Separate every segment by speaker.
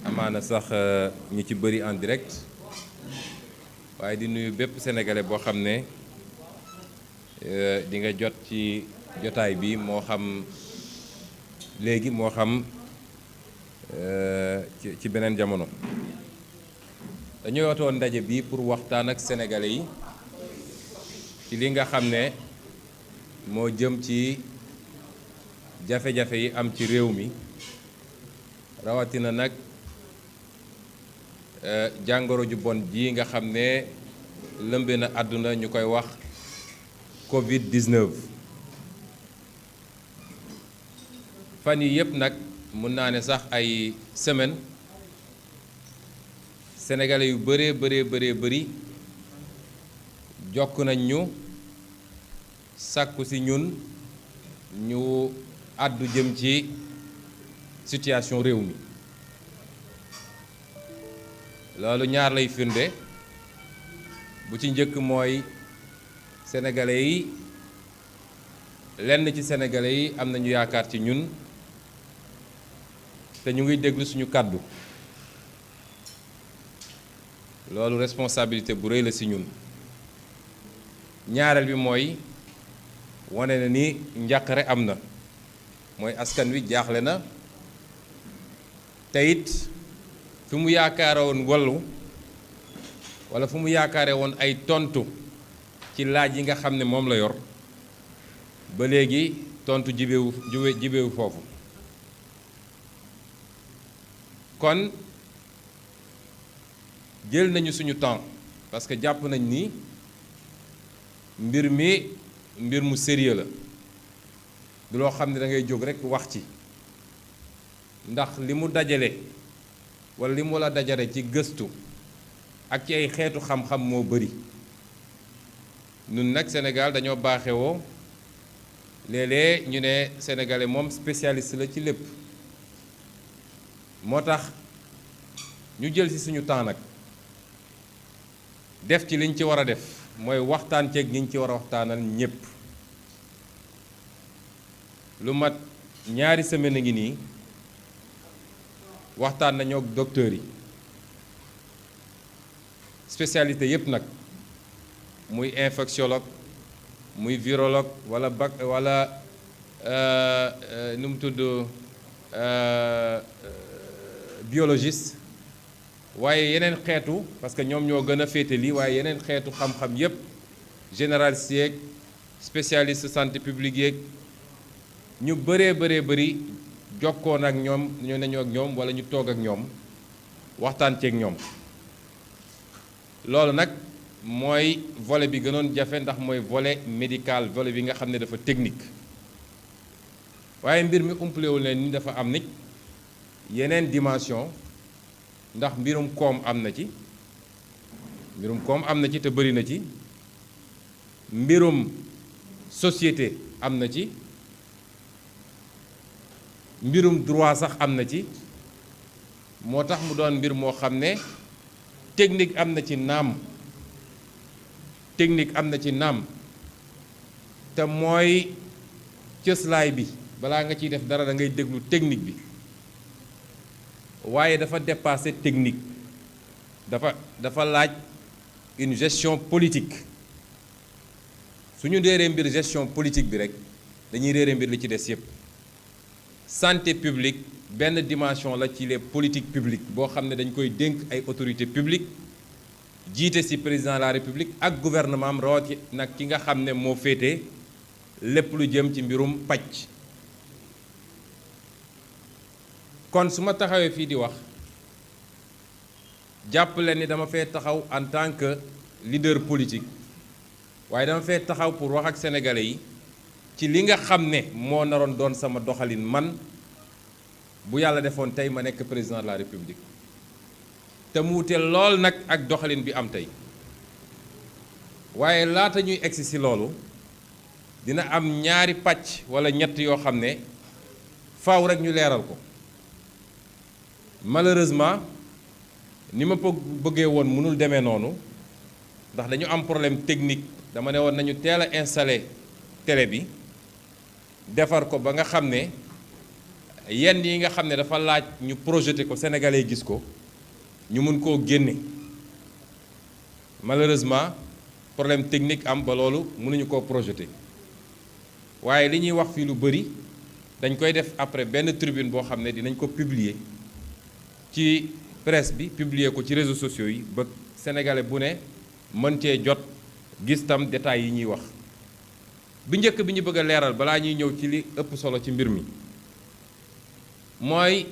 Speaker 1: amaana sax ñu ci bëri en direct waaye di nuyu bépp sénégalais boo xam ne di nga jot ci jotaay bi moo xam léegi moo xam ci beneen jamono. dañuy wootoon ndaje bi pour waxtaan ak sénégalais yi ci li nga xam ne moo jëm ci jafe-jafe yi am ci réew mi rawatina nag jàngoro ju bon ji nga xam ne lëmbe na àdduna ñu koy wax Covid-19. fan yi yëpp nag mun naa ne sax ay semaine sénégalais yu bëree bëri jokk nañ ñu sàkku ci ñun ñu àddu jëm ci situation réew mi loolu ñaar lay firnde bu ci njëkk mooy sénégalais yi lenn ci sénégalais yi am nañu yaakaar ci ñun te ñu ngi déglu suñu kàddu loolu responsabilité bu rëy la ci ñun. ñaareel bi mooy wane na ni njàqare am na mooy askan wi jaaxle na te it fi mu yaakaare woon wallu walla fu mu yaakaare woon ay tontu ci laaj yi nga xam ne moom la yor ba léegi tontu jibewu foofu. kon jël nañu suñu temps parce que jàpp nañ ni mbir mu sérieux la du loo xam ne da ngay jóg rekk wax ci ndax li mu dajale walla li mu la dajale ci gëstu ak ci ay xeetu xam-xam moo bari. ñun nag Sénégal dañoo baaxewoo léeg-léeg ñu ne sénégalais moom spécialiste la ci lépp moo tax ñu jël ci suñu temps nag def ci liñ ci war a def mooy waxtaan ceeg ñi ñu ci war a waxtaanal ñépp. lu mat ñaari semaine a ngi nii waxtaan nañoo ak docteurs yi spécialité yépp nag muy infectiologue muy virologue wala nu mu tudd biologiste waaye yeneen xeetu parce que ñoom ñoo gën a féete lii waaye yeneen xeetu xam-xam yépp généraliste yeeg spécialiste santé publique yeeg ñu bëri jokkoon ak ñoom ñu nañu ak ñoom wala ñu toog ak ñoom waxtaan ceeg ñoom. loolu nag mooy volet bi gënoon jafe ndax mooy volet médical volet bi nga xam ne dafa technique waaye mbir mi umpalewul leen ni dafa am nit yeneen dimension ndax mbirum koom am na ci te bëri na ci mbirum société am na ci mbirum droit sax am na ci moo tax mu doon mbir moo xam ne technique am na ci naam te mooy cëslaay bi balaa nga ciy def dara da ngay déglu technique bi waaye dafa dépasser technique dafa laaj une gestion politique suñu réeree mbir gestion politique bi rek dañuy réere mbir li ci des yépp. santé publique benn dimension la ci les politiques publiques boo xam ne dañ koy dénk ay autorités publiques jiite ci président de la république ak gouvernement am rawati nag ki nga xam ne moo féete lépp lu jëm ci mbirum pàcc. kon su ma taxawee fii di wax jàpp leen ni dama fee taxaw en tant que leader politique waaye dama fee taxaw pour wax ak sénégalais yi ci li nga xam ne moo naroon doon sama doxalin man bu yàlla defoon tey ma nekk président de la république te mu wute lool nag ak doxalin bi am tey waaye laata ñuy egsi ci loolu dina am ñaari pàcc walla ñett yoo xam ne faaw rekk ñu leeral ko. malheureusement ni ma bëggee woon mënul demee noonu ndax dañu am problème technique dama ne woon nañu teel a installer télé bi defar ko ba nga xam ne yenn yi nga xam ne dafa laaj ñu projeté ko sénégalais gis ko ñu mun koo génne malheureusement problème technique am ba loolu mënuñu koo projeté waaye li ñuy wax fii lu bëri dañ koy def après benn tribune boo xam ne dinañ ko publier ci presse bi publier ko ci réseaux sociaux yi ba sénégalais bu ne mën cee jot gis tam détails yi ñuy wax bi njëkk bi ñu bëgg a leeral balaa ñuy ñëw ci li ëpp solo ci mbir mi mooy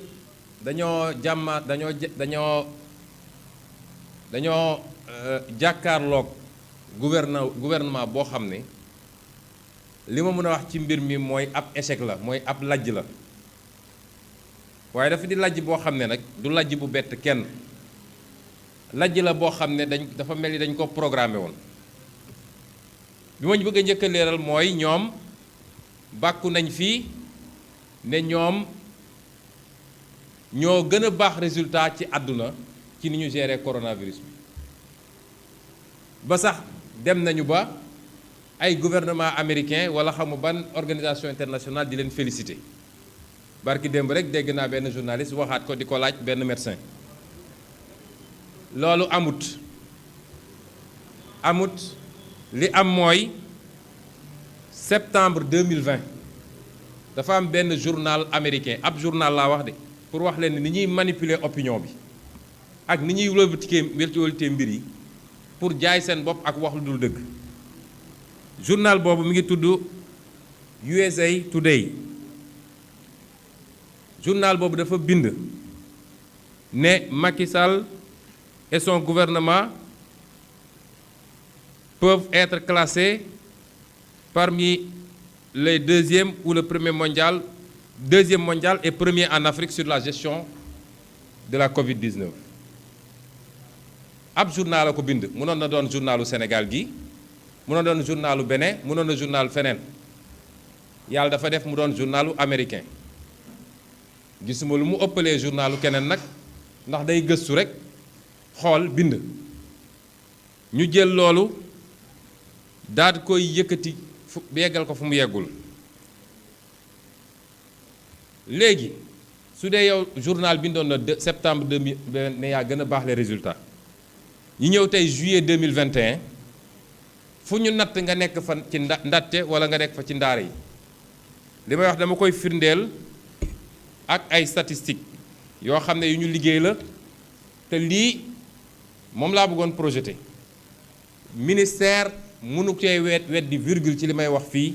Speaker 1: dañoo jàkkaarloog gouvernement boo xam ne li ma mën a wax ci mbir mi mooy ab échec la mooy ab lajj la waaye dafa di lajj boo xam ne nag du lajj bu bett kenn lajj la boo xam ne dafa mel ni dañ ko programmé woon bi ma ñu bëgg a njëkk a leeral mooy ñoom bàkku nañ fii ne ñoom ñoo gën a baax résultat ci àdduna ci ni ñu gérer coronavirus bi ba sax dem nañu ba ay gouvernement américain wala xamu ban organisation internationale di leen féliciter barki démb rek dégg naa benn journaliste waxaat ko di ko laaj benn médecin loolu amut li am mooy septembre 2020 dafa am benn journal américain ab journal laa wax de pour wax leen ni ñuy manipuler opinion bi ak ni ñuy wëlbatee mbir yi pour jaay seen bopp ak wax lu dul dëgg journal boobu mi ngi tudd USA Today journal boobu dafa bind ne Macky Sall et son gouvernement peuvent être classés parmi les deuxièmes ou le deuxième mondial et premier en Afrique sur la gestion de la Covid-19 ab journal la ko bind mënoon na doon journalu Sénégal gi mënoon doon journalu Bénin mënoon na journal feneen yàlla dafa def mu doon journalu américain gisuma lu mu ëppalee journalu keneen nag ndax day gëstu rek xool bind ñu jël loolu daal koy yëkkati fu yeggal ko fu mu yeggul léegi su dee yow journal bindoon na septembre 2020 ne yaa gën a baax les résultats ñu ñëw tey juillet 2021 fu ñu natt nga nekk fa ci ndatte wala nga nekk fa ci ndaare yi li may wax dama koy firndeel ak ay statistiques yoo xam ne yu ñu liggéey la te lii moom laa bëggoon projeté ministère mënu cee weddi virgule ci li may wax fii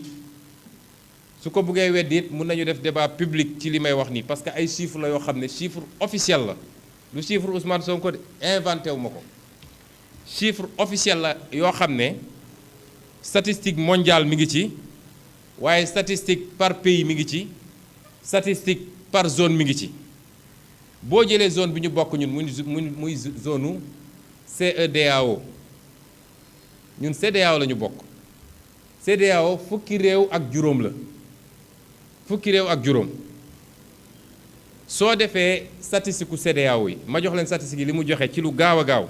Speaker 1: su ko bëggee weddi it mën nañu def débat public ci li may wax nii parce que ay chiffres la yoo xam ne chiffre officiel la lu chiffre Ousmane Sonko de inventé wu ma ko chiffre officiel la yoo xam ne statistique mondiale mi ngi ci waaye statistique par pays mi ngi ci statistique par zone mi ngi ci boo jëlee zone bi ñu bokk ñun muy zone u CEDEAO ñun CEDEAO la ñu bokk CEDEAO fukki réew ak juróom la fukki réew ak juróom soo defee statistique u CEDEAO yi ma jox leen statistique yi li mu joxe ci lu gaaw a gaaw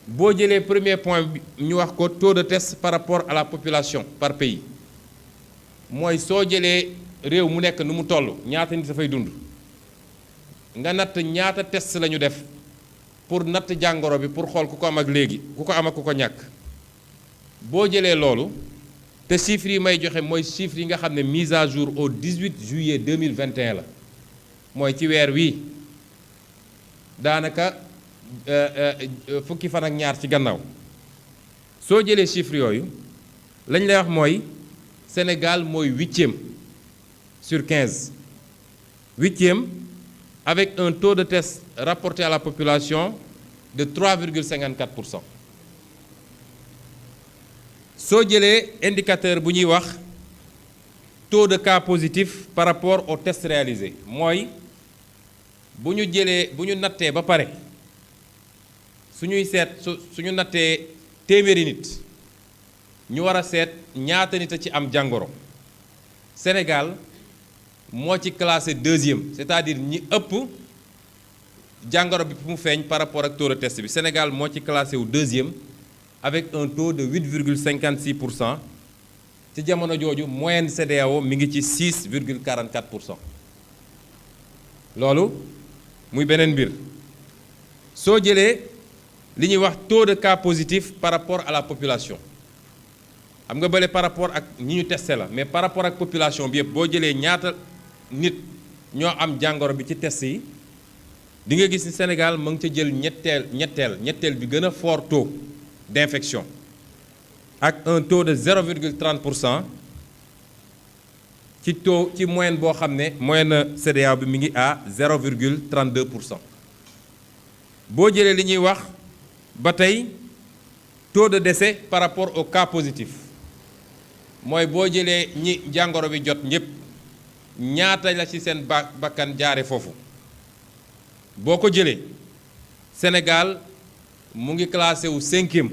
Speaker 1: boo jëlee premier point bi ñu wax ko taux de test par rapport à la population par pays mooy soo jëlee réew mu nekk nu mu toll ñaata nit dafay dund nga natt ñaata test la ñu def pour natt jàngoro bi pour xool ku ko am ak léegi ku ko am ak ku ko ñàkk boo jëlee loolu te chiffres yi may joxe mooy chiffres yi nga xam ne mise à jour au 18 juillet 2021 la mooy ci weer wii daanaka fukki fan ak ñaar ci gannaaw soo jëlee chiffres yooyu lañ lay wax mooy Sénégal mooy 8e sur 15 8e avec un taux de test rapporté à la population de 3,54%. soo jëlee indicateur bu ñuy wax taux de cas positif par rapport au test réalisé mooy bu ñu nattee ba pare suñuy seet suñu nattee téeméeri nit ñu war a seet ñaata nit a ci am jàngoro Sénégal moo ci classé 2e c'est-à-dire ñi ëpp jàngoro bi mu feeñ par rapport ak taux de test bi Sénégal moo ci classé wu 2e avec un taux de 8,56% ci jamono jooju moyenne CEDEAO mi ngi ci 6,44%. loolu muy beneen mbir soo jëlee li ñuy wax taux de cas positif par rapport à la population xam nga bële par rapport ak ñi ñu testé la mais par rapport ak population bi yëpp boo jëlee ñaata nit ñoo am jàngoro bi ci test yi di nga gis ni Sénégal mu ngi ca jël ñetteel bi gën a fort taux d'infection ak un taux de 0,30% ci taux ci moyenne boo xam ne moyenne CEDEAO bi mi ngi à 0,32%. boo jëlee li ñuy wax ba tey taux de décès par rapport au cas positif mooy boo jëlee ñi jàngoro bi jot ñëpp ñaata la ci seen bakkan jaare foofu boo ko jëlee Sénégal mu ngi classé wu 5e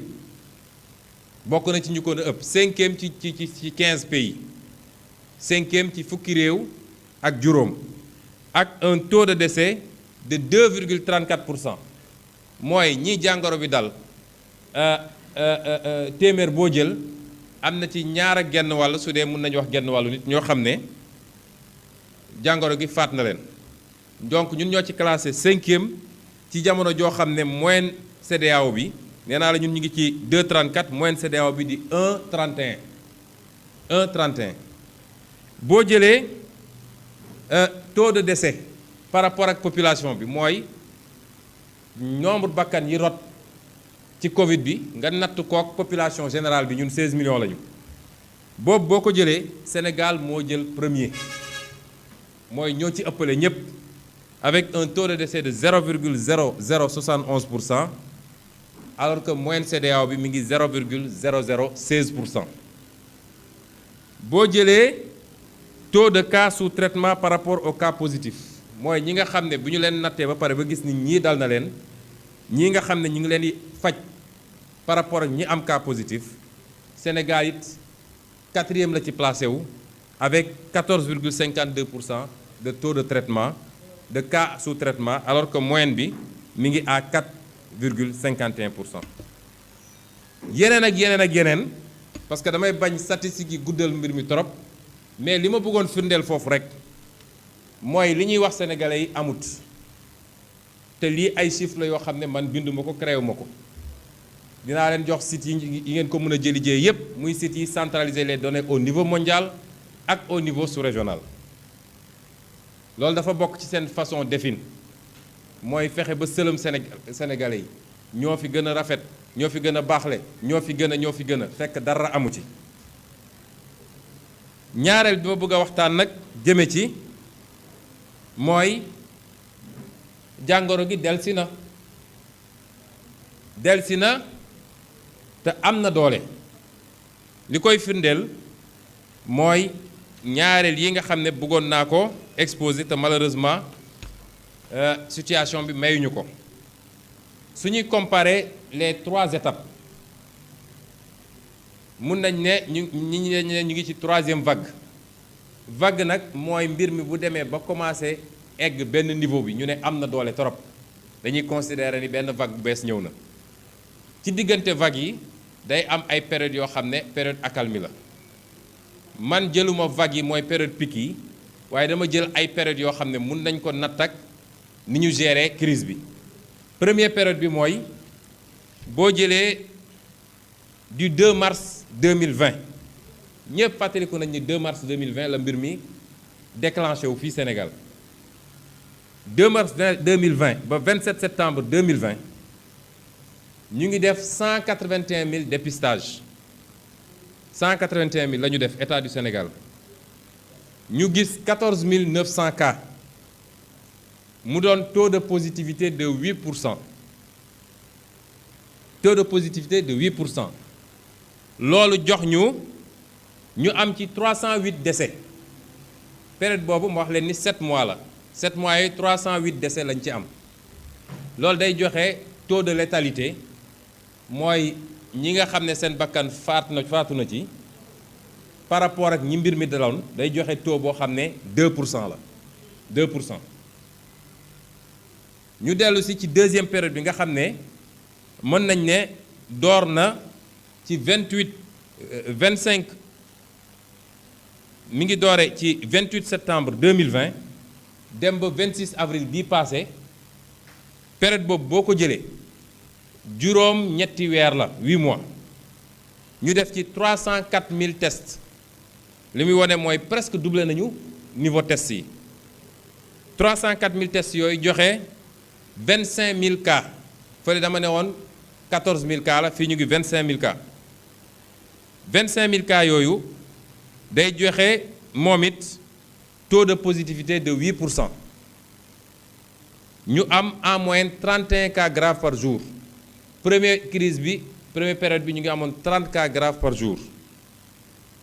Speaker 1: bokk na ci ñu ko ëpp 5e ci 15 pays 5e ci fukki réew ak juróom ak un taux de décès de 2,34%. mooy ñii jàngoro bi dal téeméer boo jël am na ci ñaar ak genn wàll su dee mën nañu wax genn wàllu nit ñoo xam ne jàngoro gi faat na leen donc ñun ñoo ci classé 5e ci jamono joo xam ne moyenne CEDEAO bi nee naa la ñun ñu ngi ci 2,34 moyenne CEDEAO bi di 1,31 1,31 boo jëlee taux de décès par rapport ak population bi mooy nombre bakkan yi rot ci Covid bi nga natt kook population générale bi ñun 16 millions lañu boobu boo ko jëlee Sénégal moo jël premier mooy ñoo ci ëppale ñëpp avec un taux de décès de 0,0071% alors que moyenne CEDEAO bi mi ngi 0,0016%. boo jëlee taux de cas sous traitement par rapport au cas positif mooy ñi nga xam ne bu ñu leen nattee ba pare ba gis ni ñii dal na leen ñii nga xam ne ñu ngi leen di faj par rapport ak ñi am cas positif Sénégal it 4e la ci placé wu avec 14,52% de taux de traitement de cas sous traitement alors que moyenne bi mi ngi à 4,51%. yeneen ak yeneen ak yeneen parce que damay bañ statistiques yi guddal mbir mi trop mais li ma bëggoon firndeel foofu rek mooy li ñuy wax sénégalais yi amut te lii ay chiffres la yoo xam ne man binduma ko créé ma ko dinaa leen jox sites yi ngeen ko mën a jëli jee yépp muy sites yi centraliser les données au niveau mondial ak au niveau sous-régional. loolu dafa bokk ci seen façon défini mooy fexe ba sëlëm sénégalais yi ñoo fi gën a rafet ñoo fi gën a baaxle ñoo fi gën a fekk dara amu ci. ñaareel bi ma bëgg a waxtaan nag jëme ci mooy jàngoro gi delsi na te am na doole li koy firndeel mooy ñaareel yi nga xam ne bëggoon naa ko exposé te malheureusement situation bi mayuñu ko su ñuy comparer les 3 étapes mun nañ ne ñu ngi ci 3e vague nag mooy mbir mi bu demee ba commencé egg benn niveau bi ñu ne am na doole trop dañuy considérer ni benn vague bu bees ñëw na ci diggante vague yi day am ay période yoo xam ne période accalmie la man jëluma vague yi mooy période pic yi waaye dama jël ay période yoo xam ne mun nañ ko natt ak ni ñu gérer crise bi. première période bi mooy boo jëlee du 2 mars 2020 ñëpp fàttaliku nañ ni 2 mars 2020 la mbir mi déclenché wu fii Sénégal 2 mars 2020 ba 27 septembre 2020 ñu ngi def 181 000 dépistages 181 000 la ñu def état du Sénégal ñu gis 14 900 cas mu doon taux de positivité de 8%. taux de positivité de 8%. loolu jox ñu am ci 308 décès période boobu ma wax leen ni 7 mois la 7 mois yi 308 décès lañ ci am loolu day joxe taux de létalité mooy ñi nga xam ne seen bakkan faatu na ci par rapport ak ñi mbir mi daloon day joxe taux boo xam ne 2% la 2%. ñu dellu si ci 2e période bi nga xam ne mën nañ ne door na ci 25 mi ngi doore ci 28 septembre 2020 dem ba 26 avril bii passé période boobu boo ko jëlee juróom ñetti weer la 8 mois ñu def ci 304 000 tests li muy wane mooy presque doublé nañu niveau test yi 304 000 tests yooyu joxe 25 000 cas fële dama ne woon 14 000 cas la fii ñu ngi 25 000 cas 25 000 cas yooyu day joxe moom it taux de positivité de 8%. ñu am en moyenne 31 cas graves par jour première crise bi première période bi ñu ngi amoon 30 cas graves par jour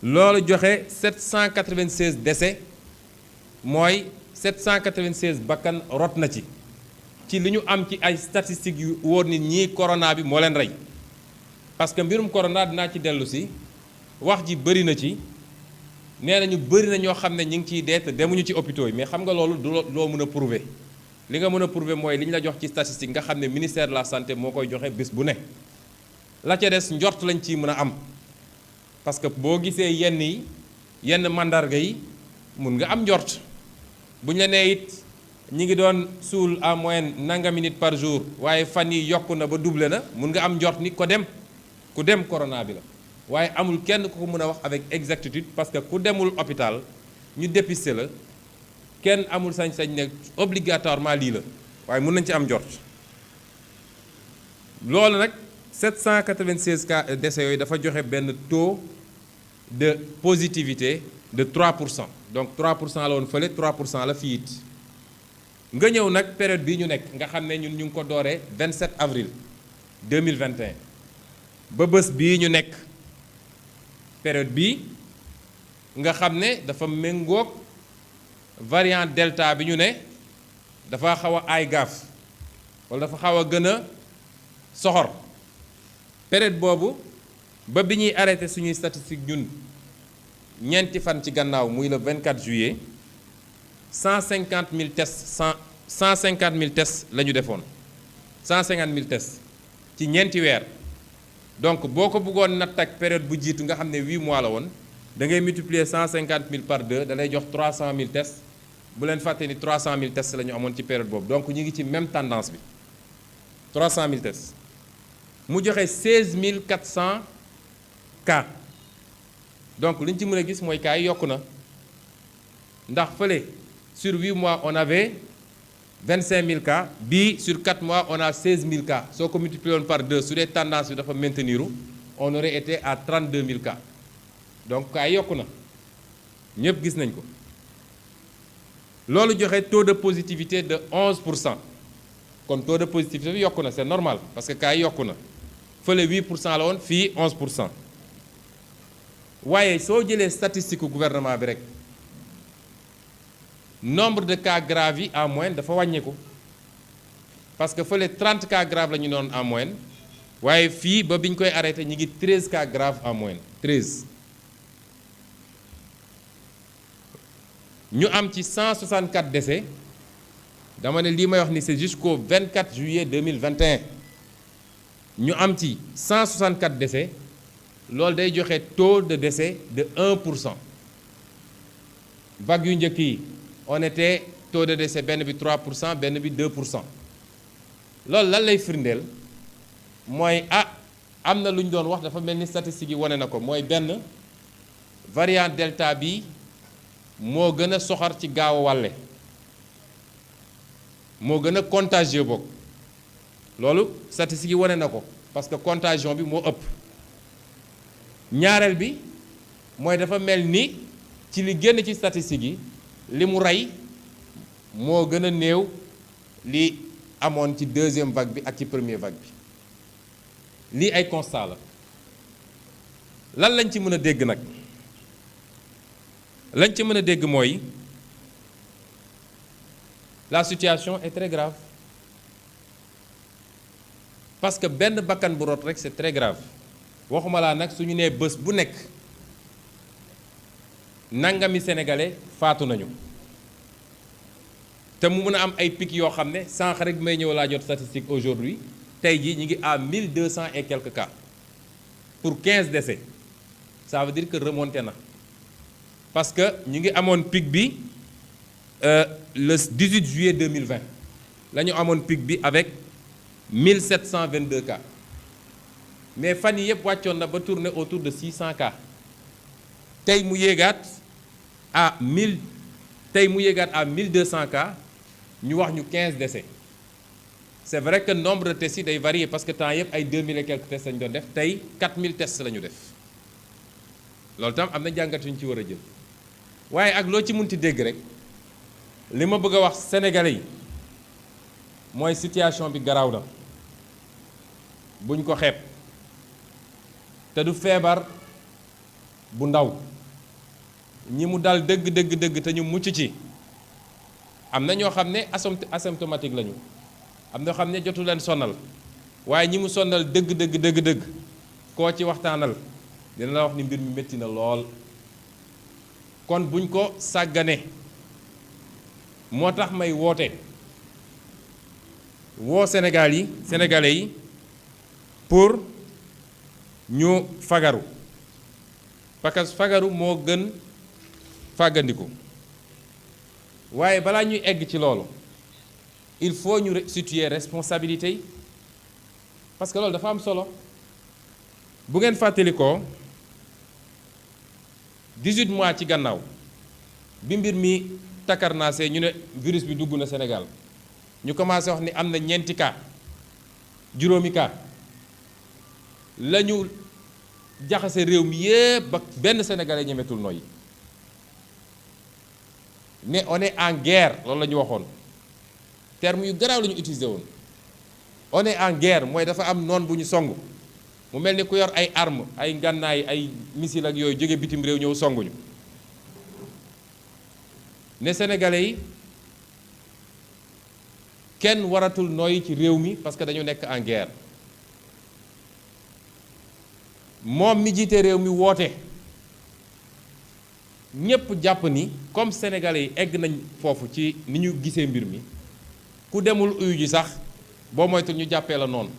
Speaker 1: loolu joxe 796 décès mooy 796 bakkan rot na ci li ñu am ci ay statistiques yu wóor nit ñi corona bi moo leen rey parce que mbirum corona dinaa ci dellu si wax ji bëri na ci nee nañu bëri na ñoo xam ne ñu ngi ciy dee te demuñu ci hôpitaux yi mais xam nga loolu du loo mën a prouver li nga mën a prouver mooy li ñu la jox ci statistique nga xam ne ministère de la santé moo koy joxe bés bu ne la ca des njort lañ ciy mën a am parce que boo gisee yenn mandarga yi mun nga am njort bu ñu la nee it ñi ngi doon suul en moyenne nangami nit par jour waaye fan yi yokku na ba doublé na mun nga am njort ni ku dem corona bi la waaye amul kenn ku ko mën a wax avec exactitude parce que ku demul hôpital ñu dépister la kenn amul sañ-sañ ne obligatoirement lii la waaye mën nañ ci am njort loolu nag 796 cas décès yooyu dafa joxe benn taux de positivité de 3%. Donc 3% la woon fële 3% la fii it nga ñëw nag période bii ñu nekk nga xam ne ñun ñu ngi ko dooree 27 avril 2021 ba bés bii ñu nekk période bii nga xam ne dafa méngoog variant delta bi ñu ne dafa xaw a aay gaaf wala dafa xaw a gën a soxor période boobu ba bi ñuy arrêté suñuy statistique ñun ñeenti fan ci gannaaw muy le 24 juillet 150 000 tests 150 000 tests la ñu defoon 150 000 tests ci ñeenti weer donc boo ko bëggoon natt ak période bu jiitu nga xam ne 8 mois la woon da ngay multiplier 150 000 par 2 da lay jox 300 000 tests bu leen fàtte ni 300 000 tests la ñu amoon ci période boobu donc ñu ngi ci même tendance bi 300 000 tests mu joxe 16 400 cas donc li ñu ci mën a gis mooy cas yi yokku na ndax fële sur 8 mois on avait 25 000 cas bii sur 4 mois on a 16 000 cas soo ko multiplié woon par 2 su dee tendance bi dafa maintenir on aurait été à 32 000 cas donc cas yi yokku na ñëpp gis nañ ko loolu joxe taux de positivité de 11%. kon taux de positivité bi yokku na c'est normal parce que cas yi yokku na fële 8% la woon fii 11%. waaye soo jëlee statistique gouvernement bi rek nombre de cas graves yi en moyenne dafa wàññeeku parce que fële 30 cas graves la ñu doon en moyenne waaye fii ba bi ñu koy arrêté ñu ngi 13 cas graves en moyenne 13. ñu am ci 164 décès dama ne lii may wax ni c'est jusqu'au 24 juillet 2021 ñu am ci 164 décès loolu day joxe taux de décès de 1%. vague yu njëkk yi on était taux de décès benn bi 3% benn bi 2%. loolu lan lay firndeel mooy am na lu ñu doon wax dafa mel ni statistiques yi wane na ko mooy benn variant delta bi moo gën a soxar ci gaaw a wàlle moo gën a contagieux bokk loolu statistiques yi wane na ko parce que contagion bi moo ëpp. ñaareel bi mooy dafa mel ni ci li génn ci statistiques yi li mu rey moo gën a néew li amoon ci deuxième vague bi ak ci première vague bi lii ay constat la lan lañ ci mën a dégg nag lañ ci mën a dégg mooy la situation est très grave parce que benn bakkan bu rot rek c'est très grave waxuma laa nag suñu nee bés bu nekk nangami sénégalais faatu nañu te mu mën a am ay pic yoo xam ne sànq rek may ñëw laa jot statistique aujourd'hui tey jii ñu ngi à 1200 et quelques cas pour 15 décès ça veut dire que remonté na parce que ñu ngi amoon pic bi le 18 juillet 2020 la ñu amoon pic bi avec 1722 cas mais fan yi yëpp wàccoon na ba tourner autour de 600 cas tey mu yéegaat à 1200 cas ñu wax ñu 15 décès c'est vrai que nombre de tests yi day varier parce que temps yëpp ay 2000 et quelques tests lañu doon def tey 4000 tests la ñu def loolu tam am na jàngat yu ñu ci war a jël waaye ak loo ci munti dégg rek li ma bëgg a wax sénégalais yi mooy situation bi garaaw na buñ ko xeeb te du feebar bu ndaw ñi mu dal dëgg te ñu mucc ci am na ñoo xam ne asymptomatique lañu am na ñoo xam ne jotu leen sonal waaye ñi mu sonal dëgg koo ci waxtaanal dina la wax ni mbir mi métti na lool kon buñ ko sàggane moo tax may woote woo sénégalais yi pour ñu fagaru parce que fagaru moo gën fàggandiku waaye balaa ñuy egg ci loolu il faut ñu situer responsabilité yi parce que loolu dafa am solo bu ngeen fàttalikoo 18 mois ci gannaaw bi mbir mi takarnaasee ñu ne virus bi dugg na Sénégal ñu commencé wax ni am na ñeenti cas juróomi cas la ñu jaxase réew mi yépp ba benn sénégalais ñemetul nooyi ne on est en guerre loolu la ñu waxoon terme yu garaaw la ñu utilisé woon on est en guerre mooy dafa am noon bu ñu song mu mel ni ku yor ay armes ay ngànnaay ay missile ak yooyu jóge bitim réew ñëw songuñu ne sénégalais yi kenn waratul nooyi ci réew mi parce que dañu nekk en guerre moom mi jiite réew mi woote ñépp jàpp ni comme sénégalais yi egg nañ foofu ci ni ñu gisee mbir mi ku demul uyu ji sax boo moytul ñu jàppee la noonu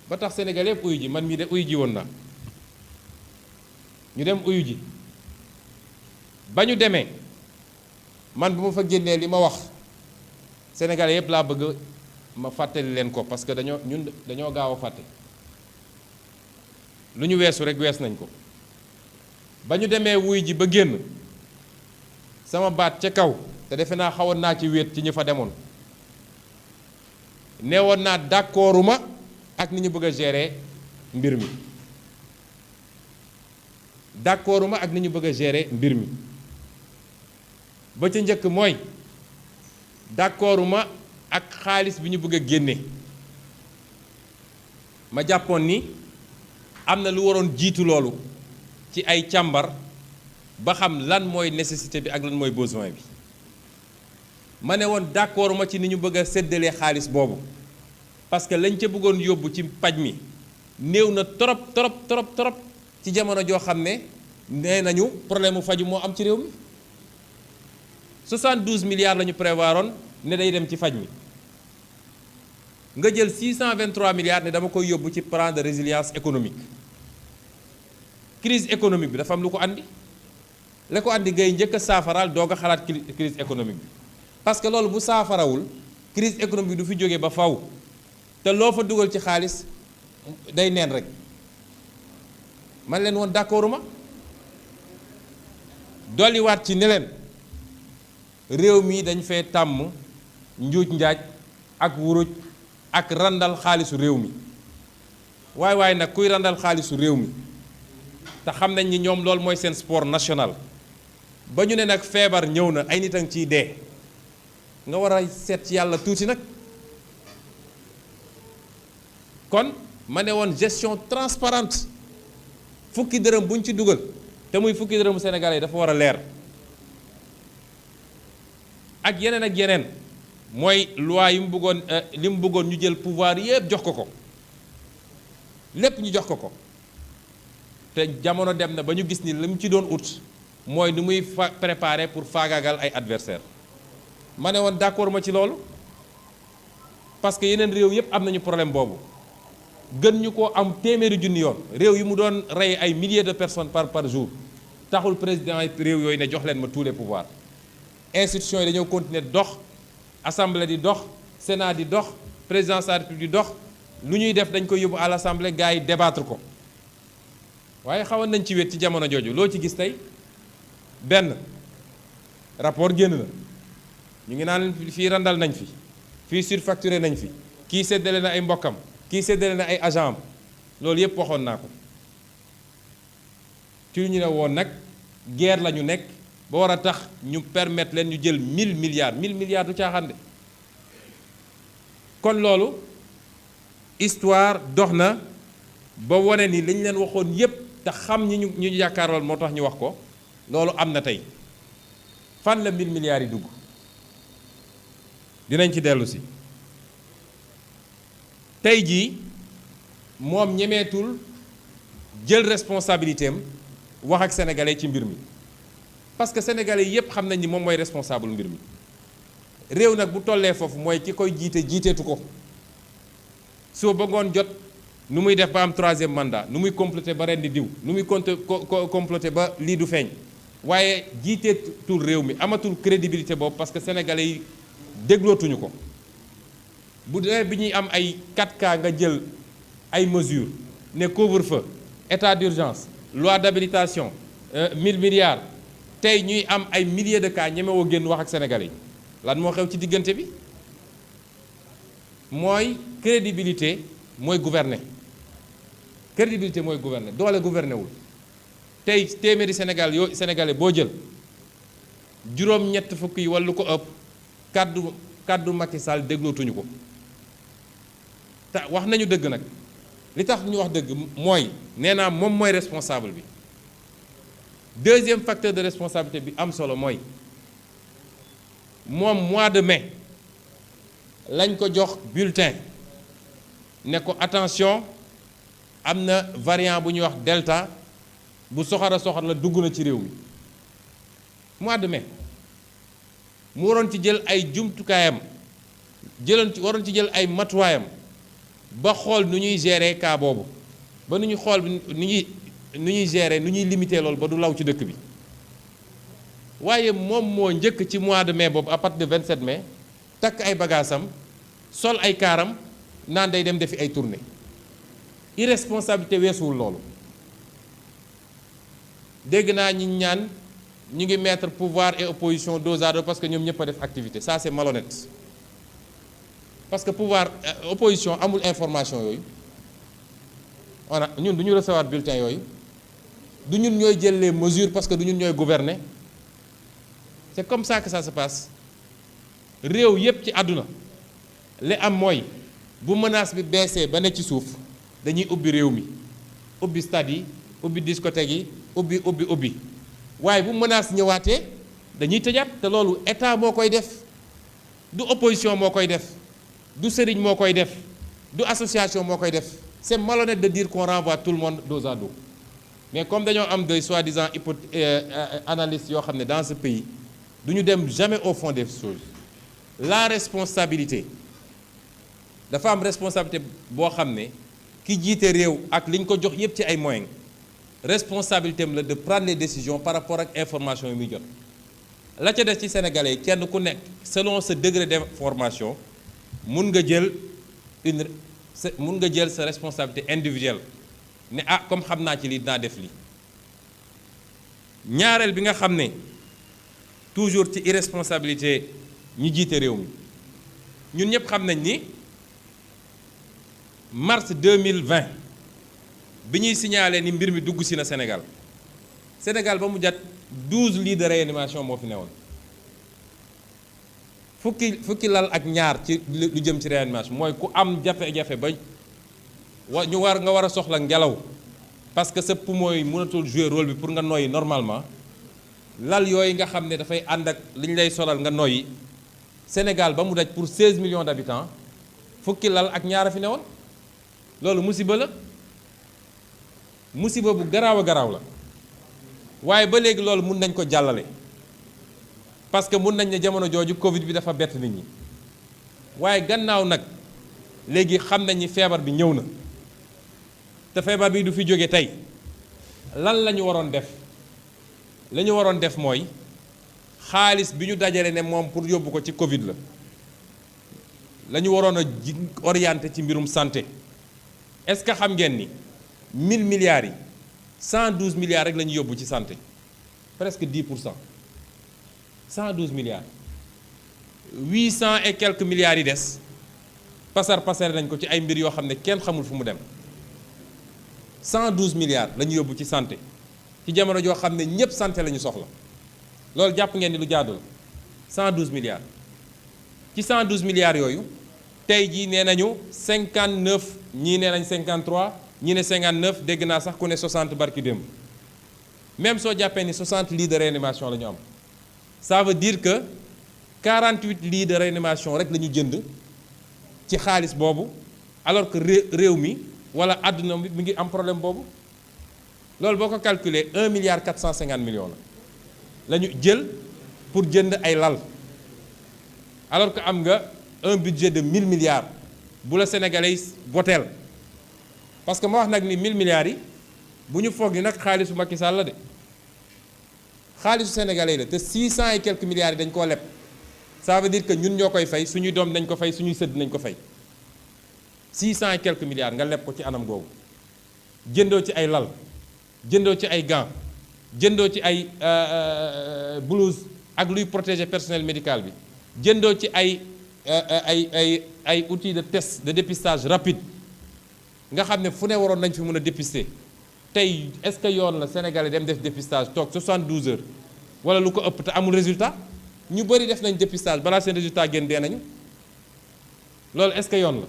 Speaker 1: ba tax sénégalais yëpp uyu ji man mii de uyu ji woon na ñu dem uyu ji ba ñu demee man bu ma fa génnee li ma wax sénégalais yëpp laa bëgg ma fàttali leen ko parce que dañoo gaaw a fàtte lu ñu weesu rek wees nañ ko ba ñu demee wuy ji ba génn sama baat ca kaw te defe naa xawoon naa ci wéet ci ñi fa demoon neewoon naa d'accorduma ak ni ñu bëgg a gérer mbir mi d'accorduma ak ni ñu bëgg a gérer mbir mi ba ca njëkk mooy d'accorduma ak xaalis bi ñu bëgg a génne ma jàppoon ni am na lu waroon jiitu loolu ci ay càmbar ba xam lan mooy nécessité bi ak lan mooy besoin bi ma ne woon d'accorduma ci ni ñu bëgg a séddalee xaalis boobu parce que lañ ca bëggoon yóbbu ci paj mi néew na trop ci jamono joo xam ne nee nañu problème mu faju moo am ci réew mi 72 milliards la ñu prévoiroon ne day dem ci faj mi nga jël 623 milliards ne dama koy yóbbu ci plan de résilience économique crise économique bi dafa am lu ko andi la ko andi ngay njëkk a saafaraal doog a xalaat crise économique bi parce que loolu bu saafarawul crise économique bi du fi jógee ba faw te loo fa dugal ci xaalis day neen rek man leen woon d'accorduma dolliwaat ci ne leen réew mi dañ fee tàmm njuuj njaaj ak wuruj ak randal xaalisu réew mi waaye nag kuy randal xaalisu réew mi te xam nañ ni ñoom loolu mooy seen sport national ba ñu ne nag feebar ñëw na ay nit a ngi ciy dee nga war a seet ci yàlla tuuti nag kon ma ne woon gestion transparente fukki dërëm buñ ci dugal te muy fukki dërëmu Sénégalais yi dafa war a leer ak yeneen mooy loi yi mu bëggoon li mu bëggoon ñu jël pouvoir yépp jox ko lépp ñu jox ko te jamono dem na ba ñu gis ni li mu ci doon ut mooy ni muy préparer pour faagaagal ay adversaires ma ne woon d'accord ma ci loolu parce que yeneen réew yépp am nañu problème boobu gën ñu ko am téeméeri junni yoon réew yi mu doon rey ay milliers de personnes par jour taxul président réew yooyu ne jox leen ma tous les pouvoirs institutions yi dañoo continuer dox assemblée di dox sénat di dox présidence de la république di dox lu ñuy def dañ koy yóbbu à l'assemblée gars yi débattre ko waaye xawoon nañ ci wét ci jamono jooju loo ci gis tey benn rapport génn na ñu ngi naan fii randal nañ fi fii surfacturé nañ fi kii séddale na ay mbokkam kii séddale na ay agent am loolu yëpp waxoon naa ko ci ñu ne woon nag guerre la ñu nekk ba war a tax ñu permettre leen ñu jël 1000 milliards du caaxaan de kon loolu histoire dox na ba wane ni li ñu leen waxoon yépp te xam ñu yaakaaroon moo tax ñu wax ko loolu am na tey fan la 1000 milliards yi dugg dinañ ci dellu si tey jii moom ñemeetul jël responsabilité am wax ak sénégalais ci mbir mi parce que sénégalais yépp xam nañ ni moom mooy responsable mbir mi réew nag bu tollee foofu mooy ki koy jiite jiiteetu ko soo bëggoon jot nu muy def ba am 3e mandat nu muy comploter ba ren di diw nu muy comploter ba lii du feeñ waaye jiiteetul réew mi amatul crédibilité boobu parce que sénégalais yi déglootuñu ko bu dee bi ñuy am ay 4K nga jël ay mesures ne couvre-feu état d'urgence loi d'habilitation 1000 milliards tey ñuy am ay milliers de cas ñemewoo génn wax ak sénégalais yi lan moo xew ci diggante bi mooy crédibilité mooy gouverner crédibilité mooy gouverner doole gouverner wul tey téeméeri sénégalais boo jël juróom-ñett fukk yi wala lu ko ëpp kàddu Macky Sall déglootuñu ko te wax nañu dëgg nag li tax ñu wax dëgg mooy nee naa moom mooy responsable bi deuxième facteur de responsabilité bi am solo mooy moom mois de mai lañ ko jox bulletin ne ko attention am na variant bu ñuy wax delta bu soxor la dugg na ci réew mi mois de mai mu waroon ci jël ay jumtukaayam waroon ci jël ay matuwaayam ba xool nu ñuy gérer cas boobu ba nu ñuy xool nu ñuy gérer nu ñuy limiter loolu ba du law ci dëkk bi waaye moom moo njëkk ci mois de mai boobu à partir de 27 mai takk ay bagaasam sol ay kaaram naan day dem defi ay tournée irresponsabilité weesuwul loolu dégg naa ñi ñaan ñu ngi mettre pouvoir et opposition dos à dos parce que ñoom ñëpp a def activité ça c'est malhonnête parce que pouvoir opposition amul information yooyu ñun du ñu recevoir bulletin yooyu du ñun ñooy jël les mesures parce que du ñun ñooy gouverner c'est comme ça que ça se passe réew yépp ci àdduna li am mooy bu menace bi baissé ba ne ci suuf dañuy ubbi réew mi ubbi stade yi ubbi discothèque yi ubbi waaye bu menace ñëwaatee dañuy tëjaat te loolu état moo koy def du opposition moo koy def du sëriñ moo koy def du association moo koy def c'est malhonnête de dire qu'on renvoie tout le monde dos à dos mais comme dañoo am de soi-disant analystes yoo xam ne dans ce pays du ñu dem jamais au fond des choses la responsabilité dafa am responsabilité boo xam ne ki jiite réew ak li ñu ko jox yépp ci ay moyens responsabilité am la de prendre les décisions par rapport ak information yi muy jot la ca des ci sénégalais yi kenn ku nekk selon ce degré d'information mun nga jël sa responsabilité individuelle ne ah comme xam naa ci lii dinaa def lii ñaareel bi nga xam ne toujours ci irresponsabilité ñi jiite réew mi ñun ñëpp xam nañ ni mars 2020 bi ñuy signalé ni mbir mi dugg si na Sénégal ba mu jat 12 lits de réanimation moo fi newoon fukki lal ak ñaar ci lu jëm ci réanimation mooy ku am jafe-jafe ba nga war a soxla ngelaw parce que sa poumon yi mënatul jouer rôle bi pour nga noyyi normalement lal yooyu nga xam ne dafay ànd ak li ñu lay solal nga noyyi Sénégal ba mu daj pour 16 millions d'habitants fukki lal ak ñaar a fi newoon loolu musiba la musiba bu garaaw a garaaw la waaye ba léegi loolu mun nañ ko jàllale parce que mun nañ ne jamono jooju Covid bi dafa bett nit ñi waaye gannaaw nag léegi xam nañ ni feebar bi ñëw na te feebar bi du fi jóge tey lan la ñu waroon def la ñu waroon def mooy xaalis bi ñu dajale ne moom pour yóbbu ko ci Covid la ñu waroon a orienté ci mbirum santé. Est-ce que xam ngeen ni 1000 milliards yi 112 milliards rek la ñu yóbbu ci santé, presque 10%. 112 milliards 800 et quelques milliards yi des pasar nañ ko ci ay mbir yoo xam ne kenn xamul fu mu dem. 112 milliards la ñu yóbbu ci santé ci jamono joo xam ne ñëpp santé la ñu soxla. loolu jàpp ngeen ni lu jaadu la. 112 milliards ci 112 milliards yooyu tey jii nee nañu 59, ñii nee nañ 53, ñii ne 59, dégg naa sax ku ne 60 barki démb. Même soo jàppee ni 60 lits de réanimation la ñu am, ça veut dire que 48 lits de réanimation rek la ñu jënd ci xaalis boobu, alors que réew mi wala àdduna mi ngi am problème boobu. loolu boo ko calculer 1 milliard 450 millions la ñu jël pour jënd ay lal, alors que am nga un budget de 1000 milliards bu la Sénégalais yi voteel. Parce que ma wax nag ni 1000 milliards yi bu ñu foog ni nag xaalisu Macky Sall la de, xaalisu Sénégalais la te 600 et quelques milliards yi dañ koo leb. Ça veut dire que ñun ñoo koy fay, suñuy doom nañ ko fay, suñuy sëdd nañ ko fay. 600 et quelques milliards nga leb ko ci anam googu, jëndoo ci ay lal, jëndoo ci ay gants, jëndoo ci ay blouse ak luy protéger personnel médical bi, jëndoo ci ay outils de test de dépistage rapide nga xam ne fu ne waroon nañ fi mën a dépister. tey est-ce que yoon la Sénégalais dem def dépistage toog 72 heures wala lu ko ëpp te amul résultat? ñu bëri def nañ dépistage balaa seen résultat génn dee nañu. loolu est-ce que yoon la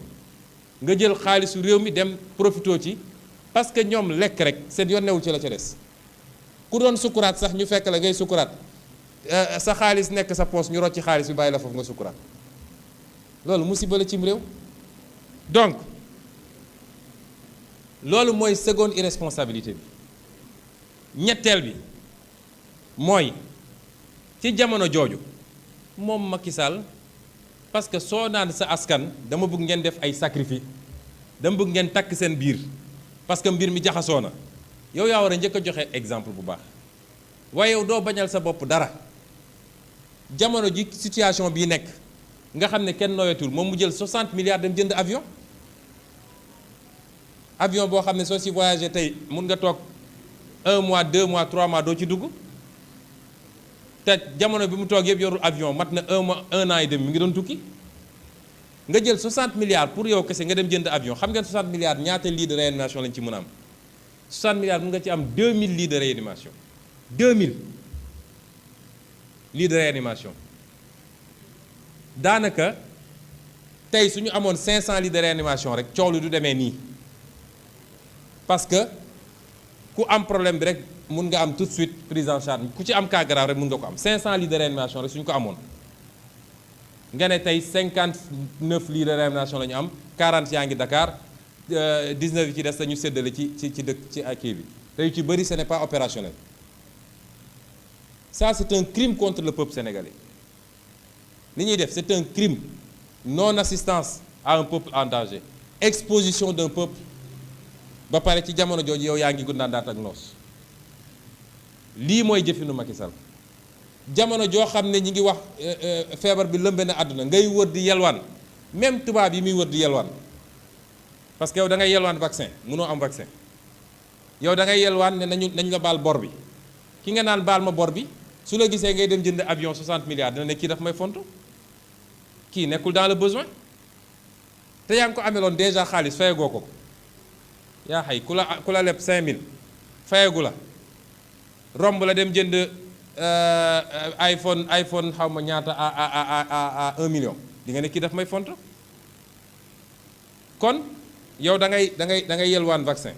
Speaker 1: nga jël xaalisu réew mi dem profitoo ci parce que ñoom lekk rek seen yoon newul ci la ca des. ku doon sukuraat sax ñu fekk la ngay sukuraat sa xaalis nekk sa poos ñu rocc xaalis bi bàyyi la foofu nga sukuraat. loolu musiba la cim réew. donc loolu mooy seconde irresponsabilité bi. ñetteel bi mooy ci jamono jooju moom Macky Sall, parce que soo naan sa askan dama bëgg ngeen def ay sacrifice, dama bëgg ngeen takk seen biir parce que mbir mi jaxasoo na, yow yaa war a njëkk a joxe exemple bu baax. waaye yow doo bañal sa bopp dara. jamono ji situation bii nekk nga xam ne kenn noyetul, moom mu jël 60 milliards dem jënd avion. avion boo xam ne soo si voyagé tey mun nga toog 1 mois 2 mois 3 mois doo ci dugg. te jamono bi mu toog yëpp yorul avion mat na 1 an et demi mi ngi doon tukki. nga jël 60 milliards pour yow kese nga dem jënd avion. xam ngeen 60 milliards ñaata lits de réanimation lañ ci mën a am? 60 milliards mun nga ci am 2000 lits de réanimation. 2000 lits de réanimation. daanaka tey su ñu amoon 500 lits de réanimation rek coow lu du demee nii. parce que ku am problème bi rek mun nga am tout de suite prise en charge, ku ci am cas grave rek mun nga ko am. 500 lits de réanimation rek suñu ko amoon nga ne tey 59 lits de réanimation la ñu am, 40 yaa ngi Dakar, 19 yi ci des dañu séddale ci dëkk ci kii bi te yu ci bëri ce n'est pas opérationnel. Ça c'est un crime contre le peuple sénégalais. li ñuy def c'est un crime, non assistance à un peuple en danger, exposition d'un peuple. ba pare ci jamono jooju yow yaa ngi gundaandaat ak noos. lii mooy jëfinu Macky Sall. jamono joo xam ne ñi ngi wax feebar bi lëmbe na àdduna, ngay wër di yelwaan, même tubaab yi muy wër di yelwaan. parce que yow da ngay yelwaan vaccin mënoo am vaccin. yow da ngay yelwaan ne nañ la baal bor bi. ki nga naan baal ma bor bi su la gisee ngay dem jënd avion 60 milliards dina ne kii daf may fontu. kii nekkul dans le besoin. te yaa ngi ko ameloon déjà xaalis fayagoo ko. yaa xay ku la leb 5000 fayagu la, romb la dem jënd iPhone xaw ma ñaata à 1 million di nga ne kii daf may font. kon yow da ngay yelwaan vaccin,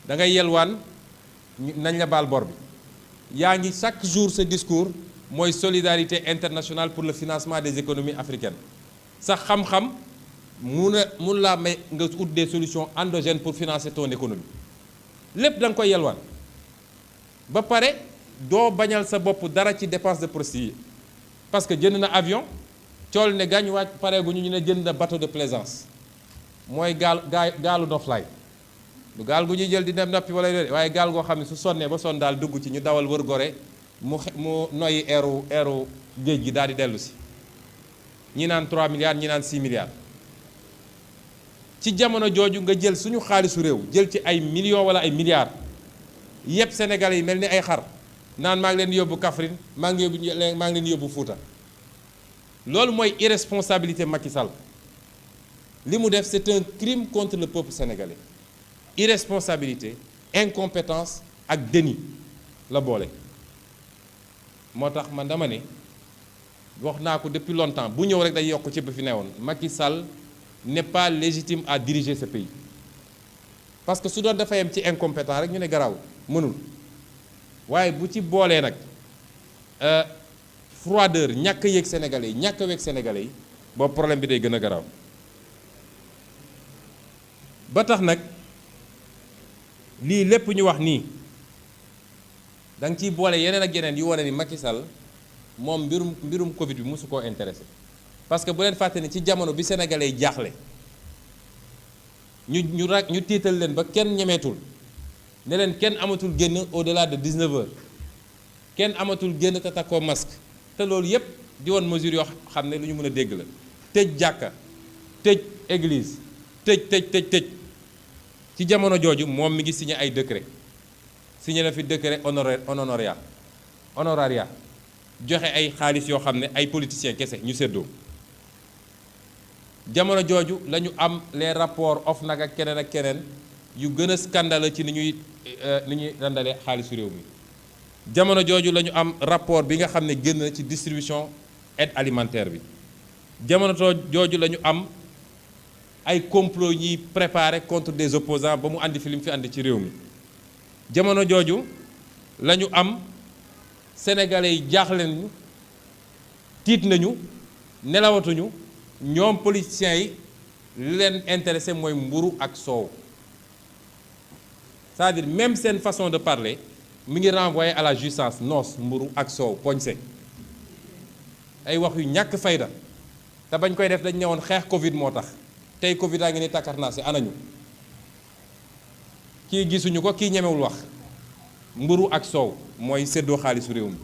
Speaker 1: da ngay yelwaan nañ la baal bor bi. yaa ngi chaque jour ce discours mooy solidarité internationale pour le financement des économies africaines. sa xam-xam mun laa may nga ut des solutions endogènes pour financer ton économie. lépp da nga koy yelwaan ba pare doo bañal sa bopp dara ci dépense de prestige. parce que jënd na avion cool ne gaañ wàcc pareeguñu ñu ne jënd na bateau de plaisance, mooy gaalu noflaay. du gaal gu ñuy jël di dem nappi wala yooyu, waaye gaal goo xam ne su sonnee ba sonn daal dugg ci ñu dawal wër Gorée mu noyyi eeru géej gi daal di dellu si ñi naan 3 milliards ñi naan 6 milliards ci jamono jooju nga jël suñu xaalisu réew jël ci ay millions wala ay milliards yëpp Sénégalais yi mel ni ay xar naan maa ngi leen yóbbu Kaffrine maa ngi leen yóbbu Fouta loolu mooy irresponsabilité Macky Sall li mu def c'est un crime contre le peuple sénégalais irresponsabilité incompétence ak déni la boole moo tax man dama ne wax naa ko depuis longtemps bu ñëw rek day yokk ci ba fi newoon Macky Sall n'est pas légitime à diriger ce pays parce que su doon dafa yem ci incompétent rek ñu ne garaaw mënul waaye bu ci boolee nag froideur ñàkk yéeg sénégalais yi ñàkk weeg sénégalais yi boobu problème bi day gën a garaaw ba tax nag lii lépp ñu wax nii da nga ciy boole yeneen ak yeneen yu wane ni Macky Sall moom mbirum Covid bi mosu koo intéressé parce que bu leen fàtte ni ci jamono bi sénégalais yi jaaxle ñu tiital leen ba kenn ñemeetul ne leen kenn amatul génn au-delà de 19 heures kenn amatul génn te takkoo masque te loolu yépp di woon mesure yoo xam ne lu ñu mën a dégg la tëj jàkka tëj église tëj ci jamono jooju moom mi ngi signé ay décret signé na fi décret honoraria joxe ay xaalis yoo xam ne ay politiciens kese ñu séddoo jamono jooju la ñu am les rapports OFNAC ak keneen yu gën a scandale ci ni ñuy randalee xaalisu réew mi jamono jooju la ñu am rapport bi nga xam ne génn na ci distribution aide alimentaire bi jamono jooju la ñu am ay complot ñuy préparé contre des opposants ba mu andi fi li mu fi andi ci réew mi jamono jooju la ñu am sénégalais yi jaaxle nañu tiit nañu nelawatuñu ñoom politiciens yi li leen intéressé mooy mburu ak soow c'est-à-dire même seen façon de parler mi ngi renvoyer à la jouissance noos mburu ak soow poñse ay wax yu ñàkk fayda te bañ koy def dañ ne woon xeex Covid moo tax tey Covid a ngi ni takkarnaase anañu kii gisuñu ko kii ñemewul wax mburu ak soow mooy séddoo xaalisu réew mi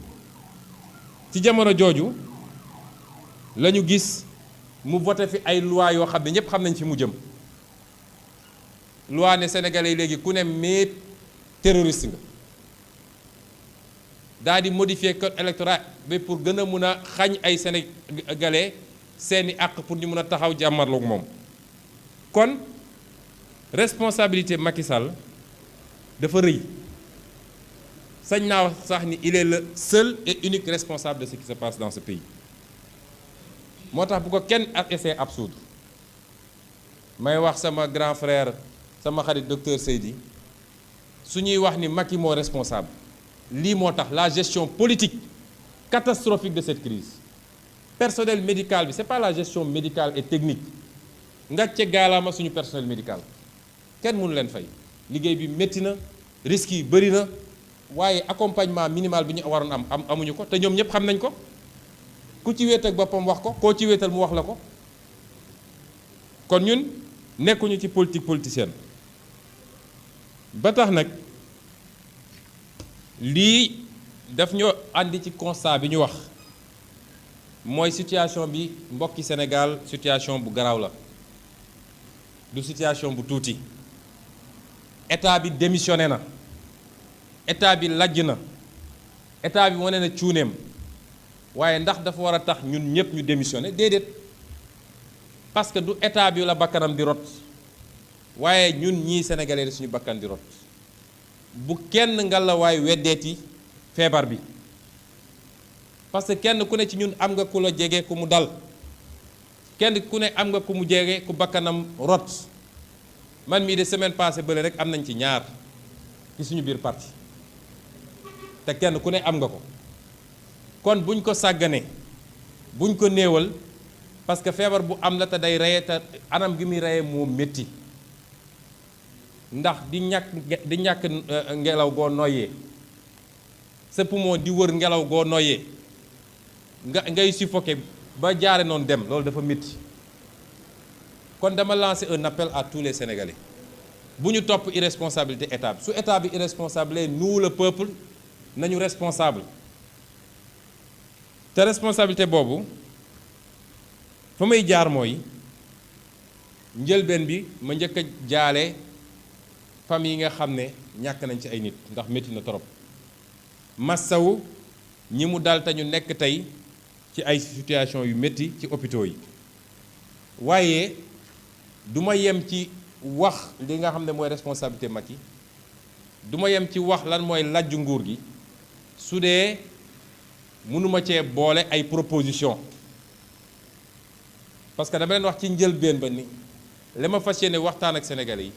Speaker 1: ci jamono jooju la ñu gis mu voté fi ay loi yoo xam ne ñépp xam nañ fi mu jëm loi ne sénégalais yi léegi ku ne mais terroriste nga daal di modifier code électoral bi pour gën a mun a xañ ay sénégalais seeni àq pour ñu mun a taxaw jàmmarloog moom kon responsabilité Macky Sall dafa rëy sañ naa wax sax ni il est le seul et unique responsable de ce qui se passe dans ce pays moo tax bu ko kenn ak essayer absoudre may wax sama grand frère sama xarit docteur Seydi su ñuy wax ni Macky moo responsable lii moo tax la gestion politique catastrophique de cette crise personnel médical bi c'est pas la gestion médicale et technique ngàcce gaalaama suñu personnel médical kenn mënu leen fay liggéey bi métti na risques yi bëri na waaye accompagnement minimal bi ñu waroon am amuñu ko te ñoom ñëpp xam nañ ko ku ci wéet ak boppam wax ko koo ci wéetal mu wax la ko kon ñun nekkuñu ci politique politicienne ba tax nag lii daf ñoo àndi ci constat bi ñu wax mooy situation bi mbokki Sénégal situation bu garaaw la du situation bu tuuti état bi démissionné na état bi lajj na état bi wane na cuuneem waaye ndax dafa war a tax ñun ñëpp ñu démissionné déedéet parce que du état bi la bakkanam di rot waaye ñun ñii sénégalais suñu bakkan di rot bu kenn ngalawaay weddeeti feebar bi parce que kenn ku ne ci ñun am nga ku la jege ku mu dal kenn ku ne am nga ku mu jege ku bakkanam rot man mii de semaine passée bële rek am nañ ci ñaar ci suñu biir parti te kenn ku ne am nga ko kon buñ ko sàggane buñ ko néewal parce que feebar bu am la te day reye te anam gi muy reye moo métti ndax di ñàkk ngelaw goo noyyee sa poumon di wër ngelaw goo noyyee ngay suffoqué ba jaare noonu dem loolu dafa métti kon dama lancer un appel à tous les Sénégalais bu ñu topp irresponsabilité état bi su état bi irresponsable nous le peuple nañu responsable te responsabilité boobu fa may jaar mooy njëlbeen bi ma njëkk a jaale famille yi nga xam ne ñàkk nañ ci ay nit ndax métti na trop massawu ñi mu dal te ñu nekk tey ci ay situation yu métti ci hôpitaux yi waaye du ma yem ci wax li nga xam ne mooy responsabilité Macky du ma yem ci wax lan mooy lajju nguur gi su dee mënuma cee boole ay proposition parce que dama leen wax ci njëlbeen ba ni li ma fas yéene waxtaan ak Sénégalais yi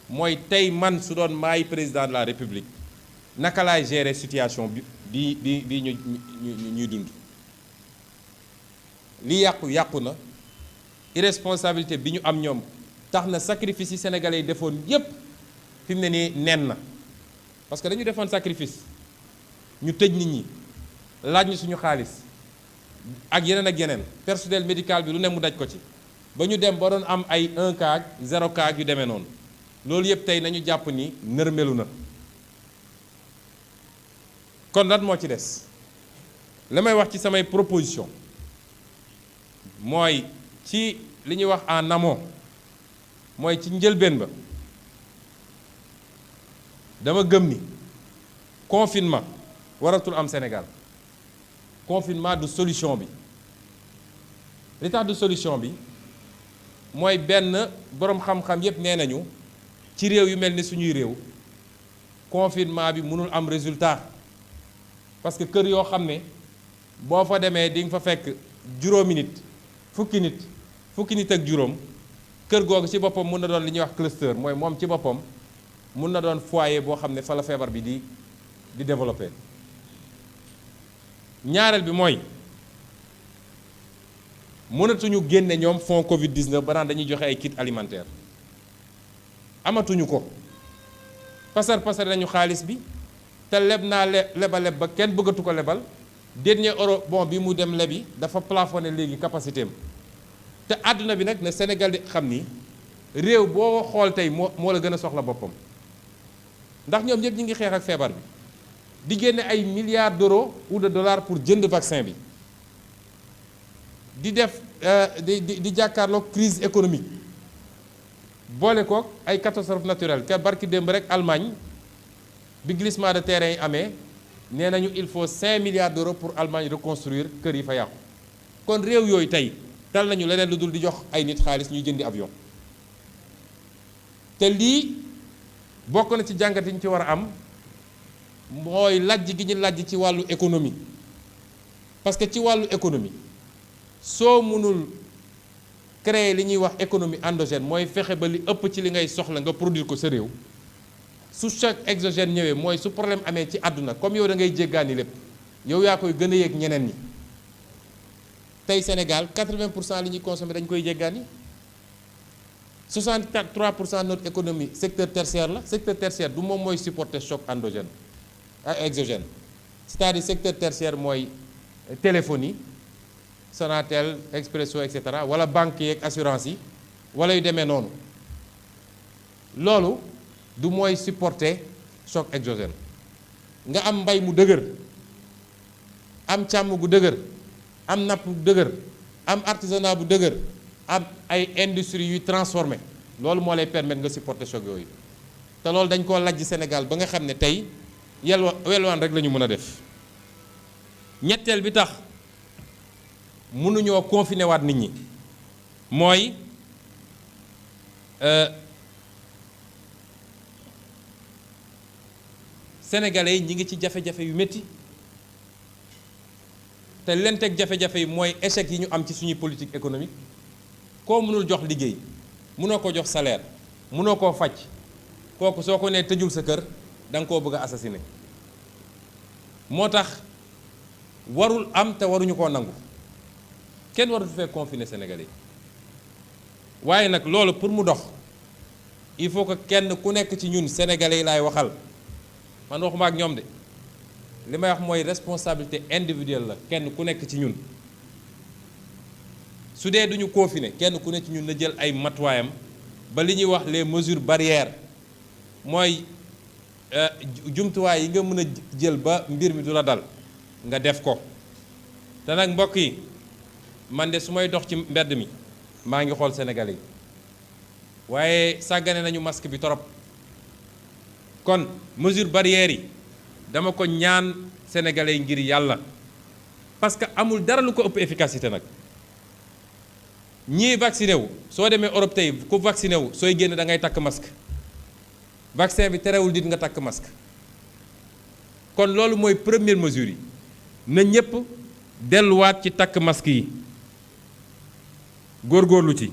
Speaker 1: mooy tey man su doon maay président de la République naka laay gérer situation bi ñuy dund li yàqu na irresponsabilité bi ñu am ñoom tax na sacrifice yi Sénégalais yi defoon yépp fi mu ne nii nen na parce que dañu defoon sacrifice ñu tëj nit ñi laaj ñu suñu xaalis ak yeneen personnel médical bi lu ne mu daj ko ci ba ñu dem ba doon am ay 1 cas 0 cas yu demee noonu loolu yëpp tey nañu jàpp ni nërmelu na kon lan moo ci des la may wax ci samay proposition mooy ci li ñuy wax en amont mooy ci njëlbeen ba dama gëm ni confinement waratul am Sénégal confinement du solution bi li tax du solution bi mooy benn boroom xam-xam yépp nee nañu ci réew yu mel ni suñuy réew confinement bi mënul am résultat parce que kër yoo xam ne boo fa demee di nga fa fekk juróomi nit fukki nit ak juróom kër googu ci boppam mun na doon li ñuy wax cluster mooy moom ci boppam mun na doon foyer boo xam ne fa la feebar bi di développer ñaareel bi mooy mënatuñu génne ñoom fonds Covid 19 ba naan dañuy joxe ay kit alimentaire amatuñu ko pasar nañu xaalis bi te leb naa leb ba kenn bëggatu ko lebal dernier euro bon bi mu dem lebi dafa plafonné léegi capacité am te àdduna bi nag na Sénégal di xam ni réew boo xool tey moo la gën a soxla boppam ndax ñoom ñëpp ñi ngi xeex ak feebar bi di génne ay milliards d'euros ou de dollars pour jënd vaccin bi di def di jàkkaarloog crise économique boole kook ay catastrophe naturelle ke barki démb rek Allemagne bi glissement de terrain yi amee nee nañu il faut 5 milliards d'euros pour Allemagne reconstruire kër yi fa yàqu kon réew yooyu tey tal nañu leneen lu dul di jox ay nit xaalis ñuy jëndi avion te lii bokk na ci jàngat yi ñu ci war a am mooy lajj gi ñu lajj ci wàllu économie parce que ci wàllu économie soo mënul créer li ñuy wax économie endogène mooy fexe ba li ëpp ci li ngay soxla nga produire ko sa réew su choc exogène ñëwee mooy su problème amee ci àdduna comme yow da ngay jéggaani lépp yow yaa koy gën a yéeg ñeneen ñi tey Sénégal 80% li ñuy consommer dañ koy jéggaani 63% de notre économie secteur tertiaire la secteur tertiaire du moom mooy supporter choc endogène exogène c'est-à-dire secteur tertiaire mooy téléphonie Sonatel Expresso et cetera wala banque yeeg assurance yi wala yu demee noonu loolu du mooy supporter choc exogène nga am mbay mu dëgër am càmm gu dëgër am napp bu dëgër am artisanat bu dëgër am ay industrie yuy transformé loolu moo lay permettre nga supporter choc yooyu te loolu dañ koo lajj Sénégal ba nga xam ne tey welwaan rek la ñu mën a def ñetteel bi tax mënuñoo confiner waat nit ñi mooy sénégalais yi ñi ngi ci jafe-jafe yu métti te leen teg jafe-jafe yi mooy échec yi ñu am ci suñuy politique économique koo mënul jox liggéey mënoo ko jox salaire mënoo koo faj kooku soo ko nee tëjul sa kër da nga koo bëgg a assassiner moo tax warul am te waruñu koo nangu kenn warul fee confiner sénégalais yi waaye nag loolu pour mu dox il faut que kenn ku nekk ci ñun sénégalais yi laay waxal man waxuma ak ñoom de li may wax mooy responsabilité individuelle la kenn ku nekk ci ñun su dee duñu confiner kenn ku nekk ci ñun na jël ay matuwaayam ba li ñuy wax les mesures barrières mooy jumtuwaay yi nga mën a jël ba mbir mi du la dal nga def ko te nag mbokk yi man de su may dox ci mbedd mi maa ngi xool Sénégalais yi waaye sàggane nañu masque bi torop. kon mesure barrière yi dama ko ñaan Sénégalais yi ngir yàlla parce que amul dara lu ko ëpp efficacité nag. ñii vacciné wu soo demee Europe tey ku vacciné wu sooy génn da ngay takk masque vaccin bi terewul dit nga takk masque kon loolu mooy première mesure yi na ñépp delluwaat ci takk masque yi góorgóorlu ci.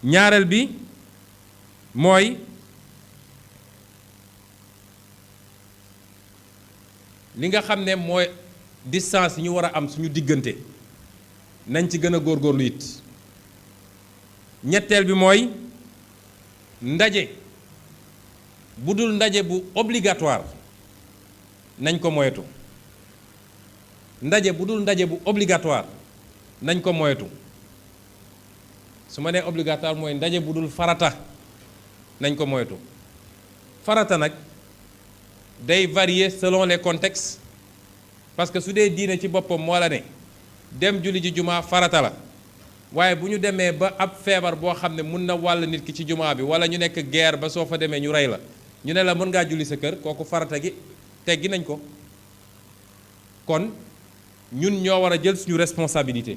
Speaker 1: ñaareel bi mooy li nga xam ne mooy distance yi ñu war a am suñu diggante nañ ci gën a góorgóorlu it. ñetteel bi mooy ndaje bu dul ndaje bu obligatoire nañ ko moytu ndaje bu dul ndaje bu obligatoire nañ ko moytu su ma nee obligatoire mooy ndaje bu dul farata nañ ko moytu farata nag day varier selon les contextes parce que su dee diine ci boppam moo la ne dem julli ji jumaa farata la waaye bu ñu demee ba ab feebar boo xam ne mun na wàll nit ki ci jumaa bi wala ñu nekk guerre ba soo fa demee ñu rey la ñu ne la mën ngaa julli sa kër kooku farata gi teggi nañ ko kon ñun ñoo war a jël suñu responsabilité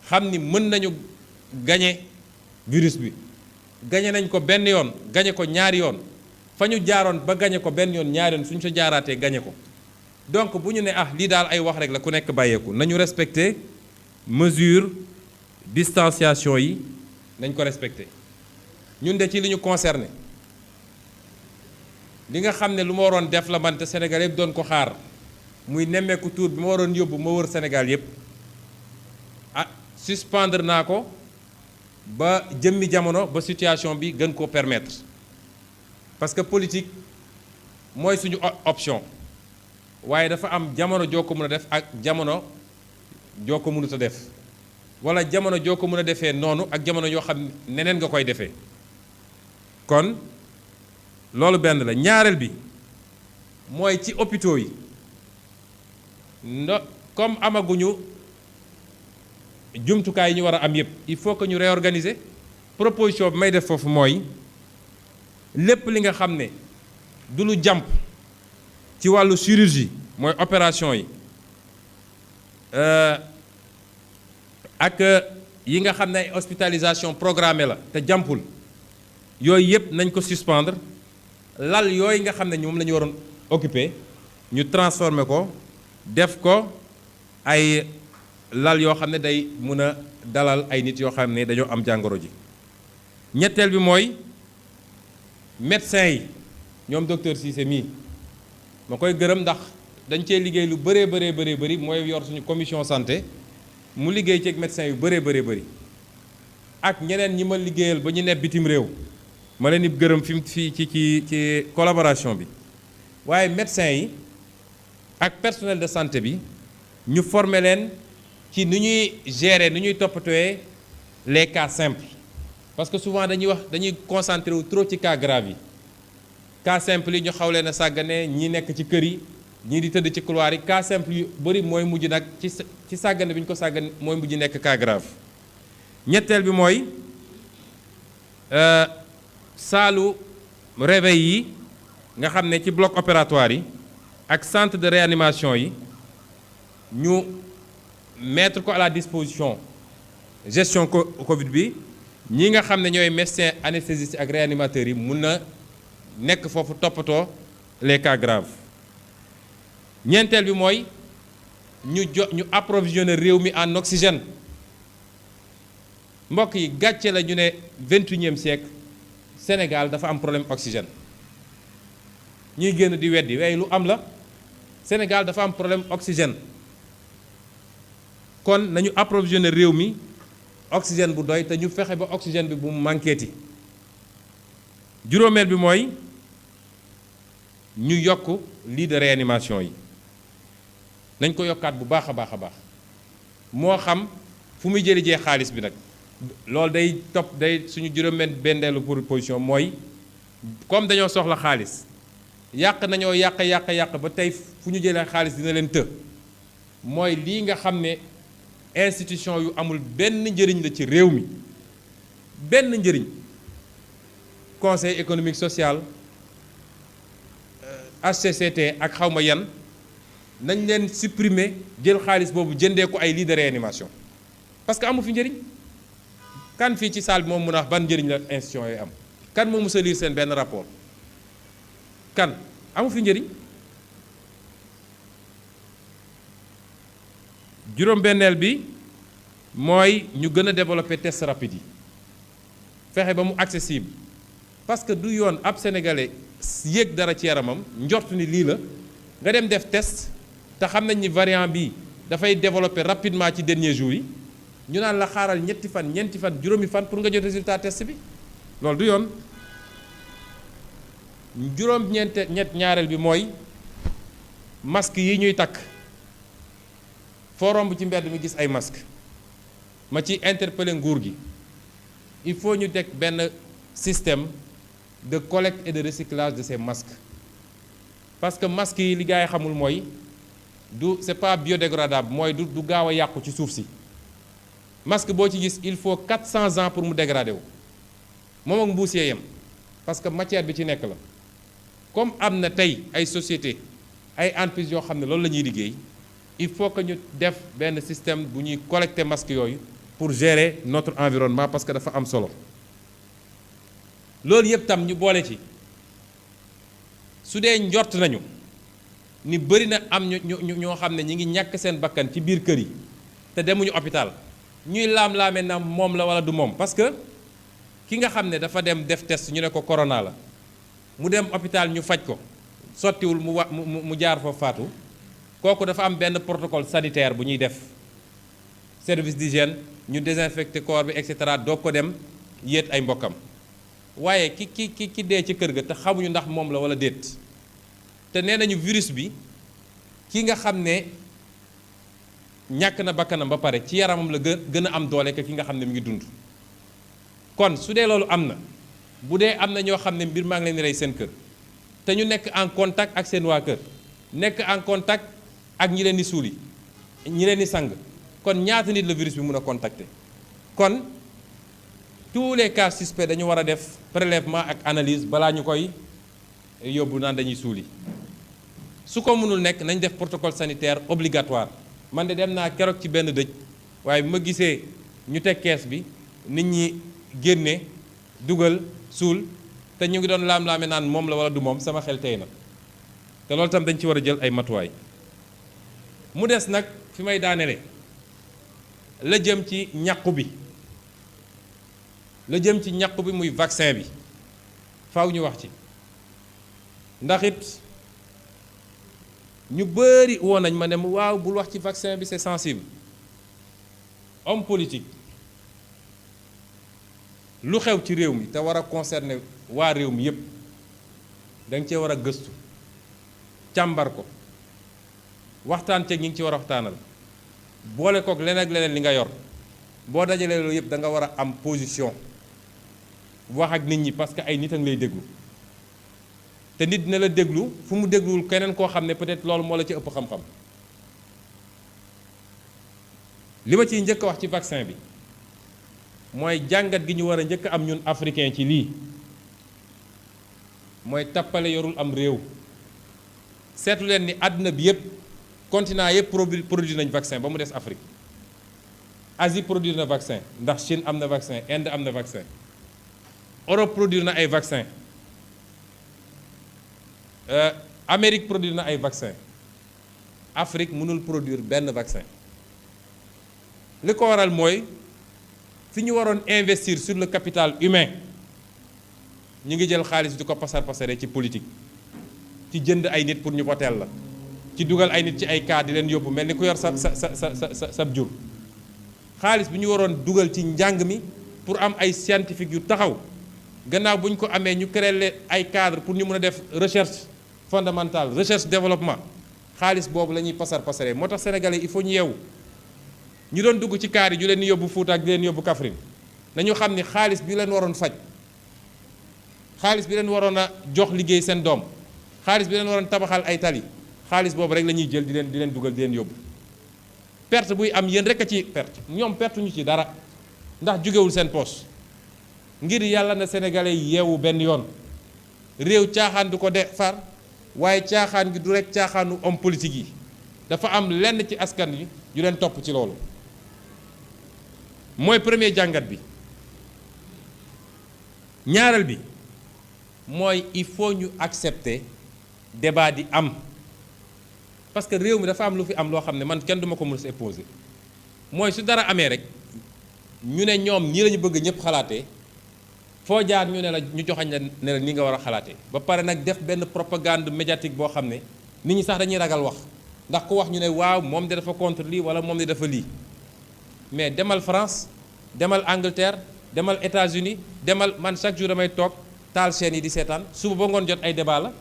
Speaker 1: xam ni mën nañu gañe virus bi gañe nañ ko benn yoon gañe ko ñaari yoon fa ñu jaaroon ba gañe ko benn yoon ñaari yoon suñu sa jaaraatee gañe ko donc bu ñu ne lii daal ay wax rek la ku nekk bàyyeeku nañu respecter mesure distanciation yi nañ ko respecter ñun de ci li ñu concerné li nga xam ne lu ma waroon def la man te Sénégal yëpp doon ko xaar muy nemmeeku tour bi ma waroon yóbbu ma wër Sénégal yëpp suspendre naa ko ba jëmmi jamono ba situation bi gën koo permettre parce que politique mooy suñu option waaye dafa am jamono joo ko mën a def ak jamono joo ko mënut a def wala jamono joo ko mën a defee noonu ak jamono yoo xam neneen nga koy defee kon loolu benn la. ñaareel bi mooy ci hôpitaux yi comme amaguñu jumtukaay yi ñu war a am yépp il faut que ñu réorganiser. proposition bi may def foofu mooy lépp li nga xam ne du lu jàmp ci wàllu chirurgie mooy opération yi ak yi nga xam ne ay hospitalisation programmée la te jàmpul yooyu yëpp nañ ko suspendre lal yooyu nga xam ne ñoom la ñu waroon occuper ñu transformer ko def ko ay lal yoo xam ne day mun a dalal ay nit yoo xam ne dañoo am jàngoro ji. ñetteel bi mooy médecins yi ñoom docteur Cissé mii ma koy gërëm ndax dañ cee liggéey lu bëree bëri mooy yor suñu commission santé mu liggéey ci ak médecins yu bëree bëri ak ñeneen ñi ma liggéeyal ba ñu ne bitim réew ma leen di gërëm fii ci collaboration bi. waaye médecins yi ak personnel de santé bi ñu former leen ci ni ñuy gérer ni ñuy toppatooyee les cas simples parce que souvent dañuy concentré wu trop ci cas grave yi. cas simple yi ñu xaw leen a sàggane ñi nekk ci kër yi ñii di tëdd ci couloir yi cas simple yu bëri mooy mujj nag ci sàggane bi ñu ko sàggane mooy mujj nekk cas grave. ñetteel bi mooy saalu réveil yi nga xam ne ci bloc opératoire yi ak centre de réanimation yi ñu mettre ko à la disposition gestion Covid bi ñi nga xam ne ñooy médecins anesthésistes ak réanimateurs yi mun na nekk foofu toppatoo les cas graves. ñeenteel bi mooy ñu approvisionner réew mi en oxygène mbokk yi gàcce la ñu ne 21e siècle Sénégal dafa am problème oxygène ñuy génn di weddi waaye lu am la Sénégal dafa am problème oxygène kon nañu approvisionner réew mi oxygène bu doy te ñu fexe ba oxygène bi bu mu manqueeti. juróomeel bi mooy ñu yokk lits de réanimation yi nañ ko yokkaat bu baax a baax moo xam fu muy jëli jee xaalis bi nag loolu day suñu juróom-benneelu proposition mooy comme dañoo soxla xaalis yàq nañoo yàq ba tey fu ñu jëlee xaalis dina leen të mooy lii nga xam ne institution yu amul benn njëriñ la ci réew mi, benn njëriñ, conseil économique social, HCCT ak xawma yan, nañ leen supprimer, jël xaalis boobu jëndee ko ay lits de réanimation parce que amu fi njëriñ. Kan fii ci salle bi moom mun a wax ban njëriñ la institution yooyu am? Kan moo mës a lire seen benn rapport? Kan? Amu fi njëriñ. juróom-benneel bi mooy ñu gën a développer test rapide yi, fexe ba mu accessible, parce que du yoon ab sénégalais yéeg dara ci yaramam njort ni lii la nga dem def test te xam nañ ni variant bi dafay développer rapidement ci dernier jour yi, ñu naan la xaaral ñetti fan, ñeenti fan, juróomi fan pour nga jot résultat test bi. Loolu du yoon. ñaareel bi mooy masque yi ñuy takk. Foo romb ci mbedd mi gis ay masque, ma ci interpeller nguur gi, il faut ñu teg benn système de collecte et de recyclage de ces masques, parce que masques yi li gaa yi xamul mooy c'est pas biodégradable, mooy du gaaw a yàqu ci suuf si. Masque boo ci gis il faut 400 ans pour mu dégrader wu, moom ak mbuus yee yem, parce que matière bi ci nekk la. Comme am na tey ay société, ay entreprises yoo xam ne loolu la ñuy liggéey, il faut que ñu def benn système bu ñuy collecter masques yooyu pour gérer notre environnement, parce que dafa am solo. Loolu yëpp tam ñu boole ci, su dee njort nañu ni bëri na am ñoo xam ne ñi ngi ñàkk seen bakkan ci biir kër yi te demuñu hôpital, ñuy laam-laame na moom la wala du moom, parce que ki nga xam ne dafa dem def test ñu ne ko corona la, mu dem hôpital ñu faj ko sottiwul mu jaar fa faatu, kooku dafa am benn protocole sanitaire bu ñuy def, service d'hygiène, ñu désinfecté corps bi et cetera, doo ko dem yéet ay mbokkam. waaye ki dee ci kër ga te xamuñu ndax moom la wala déet, te nee nañu virus bi ki nga xam ne ñàkk na bakkanam ba pare ci yaramam la gën a am doole que ki nga xam ne mi ngi dund. kon su dee loolu am na, bu dee am na ñoo xam ne mbir maa ngi leen di rey seen kër te ñu nekk en contact ak seen waa kër, nekk en contact ak ñi leen di suuli, ñi leen di sang, kon ñaata nit la virus bi mun a contacter? Kon tous les cas suspects dañu war a def prélèvement ak analyse balaa ñu koy yóbbu naan dañuy suuli. su ko mënul nekk nañ def protocole sanitaire obligatoire. Man de dem naa keroog ci benn dëj, waaye bi ma gisee ñu teg kees bi nit ñi génne dugal suul te ñu ngi doon laam-laame naan moom la wala du moom, sama xel tey na. te loolu tam dañ ci war a jël ay matuwaay. mu des nag fi may daanele la jëm ci ñàqu bi, muy vaccin bi, faaw ñu wax ci, ndax it ñu bëri woon nañ ma ne mu waaw bul wax ci vaccin bi, c'est sensible. Homme politique lu xew ci réew mi te war a concerner waa réew mi yépp da nga cee war a gëstu, càmbar ko, waxtaan ceeg ñi ngi ci war a waxtaanal, boole kook leneen ak leneen li nga yor. boo dajalee loolu yëpp da nga war a am position wax ak nit ñi, parce que ay nit a ngi lay déglu, te nit dina la déglu fu mu dégluwul keneen koo xam ne peut-être loolu moo la ci ëpp xam-xam. li ma ciy njëkk a wax ci vaccin bi mooy jàngat gi ñu war a njëkk am ñun africain ci lii mooy tappale yorul am réew. seetu leen ni àdduna bi yëpp, continent yëpp produit nañ vaccin ba mu des Afrique. Asie produire na vaccin, ndax Chine am na vaccin, Inde am na vaccin, Europe produire na ay vaccin, Amérique produire na ay vaccin, Afrique mënul produire benn vaccin. li ko waral mooy fi ñu waroon investir sur le capital humain ñu ngi jël xaalis di ko pasar-pasare ci politique, ci jënd ay nit pour ñu voteel la, ci dugal ay nit ci ay cas di leen yóbbu mel ni ku yor sa jur. xaalis bi ñu waroon dugal ci njàng mi pour am ay scientifique yu taxaw, gannaaw bu ñu ko amee ñu créer ay cadre pour ñu mën a def recherche fondamentale, recherche développement, xaalis boobu la ñuy pasar-pasaree. moo tax sénégalais il faut ñu yeewu. ñu doon dugg ci kaar yi ñu leen di yóbbu Fuuta ak di leen yóbbu Kaffrine nañu xam ni xaalis bi leen waroon faj, xaalis bi leen waroon a jox liggéey seen doom, xaalis bi leen waroon tabaxal ay tali, xaalis boobu rek la ñuy jël di leen dugal di leen yóbbu. perte buy am yéen rek a ci perte ñoom perte ñu ci dara ndax jógewul seen poche ngir yàlla na sénégalais yeewu benn yoon réew caaxaan du ko defar waaye caaxaan gi du rek caaxaanu homme politique yi dafa am lenn ci askan yi yu leen topp ci loolu mooy premier jàngat bi. ñaareel bi mooy il faut ñu accepter débat di am parce que réew mi dafa am lu fi am loo xam ne man kenn duma ko mën a opposer mooy su dara amee rek ñu ne ñoom ñii la ñu bëgg ñëpp xalaatee foo jaar ñu ne la ñu joxañ la ne la ni nga war a xalaatee ba pare nag def benn propagande médiatique boo xam ne nit ñi sax dañuy ragal wax ndax ku wax ñu ne waaw moom de dafa contre lii wala moom de dafa lii mais demal France demal Angleterre demal États-Unis demal man chaque jour damay toog taal chaîne yi di seetaan suba ba ngoon jot ay débat la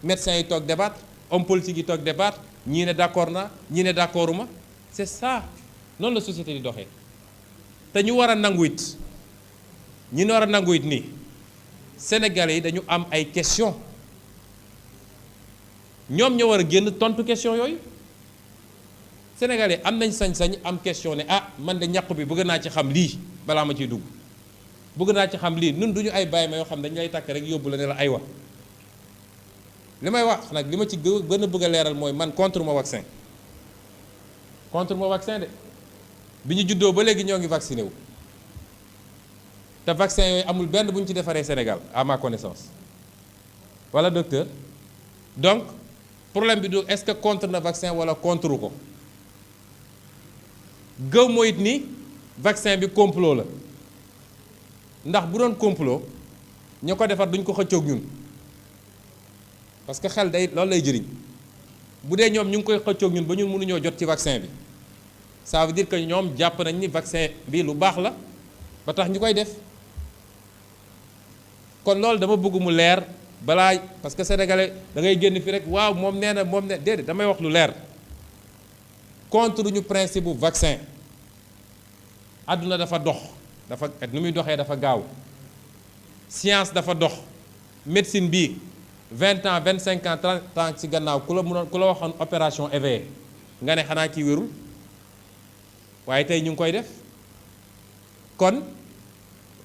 Speaker 1: médecins yi toog débattre homme politique yi toog débattre ñii ne d'accord naa ñii ne d'accorduma c'est ça noonu la société di doxee te ñu war a nangu it ñi war a nangu it nii Sénégalais yi dañu am ay questions ñoom ñoo war a génn tontu question yooyu Sénégalais am nañ sañ-sañ am question ne ah man de ñàkk bi bëgg naa ci xam lii balaa ma ciy dugg bëgg naa ci xam lii nun duñu ay bàyyi ma yoo xam dañu lay takk rek yóbbu la ne la ay wax li may wax nag li ma ci gën a bëgg a leeral mooy man contre ma vaccin de bi ñu juddoo ba léegi ñoo ngi vacciné wu te vaccin yooyu amul benn bu ñu ci defaree Sénégal à ma connaissance wala docteur donc problème bi du est-ce que contre na vaccin wala contre ko gëw moo it ni vaccin bi complot la ndax bu doon complot ña ko defar duñ ko xëccoog ñun parce que xel day loolu lay jëriñ bu dee ñoom ñu ngi koy xëccoog ñun ba ñun mënuñoo jot ci vaccin bi ça veut dire que ñoom jàpp nañ ni vaccin bi lu baax la ba tax ñu koy def kon loolu dama bëgg mu leer balaa parce que sénégalais da ngay génn fi rek waaw moom nee na moom ne déedéet damay wax lu leer contre ñu principe bu vaccin àdduna dafa dox dafa nu muy doxee dafa gaaw science dafa dox médecine bi 20 ans 25 ans 30 ans ci gannaaw ku la waxoon opération éveillé nga ne xanaa kii wérul waaye tey ñu ngi koy def kon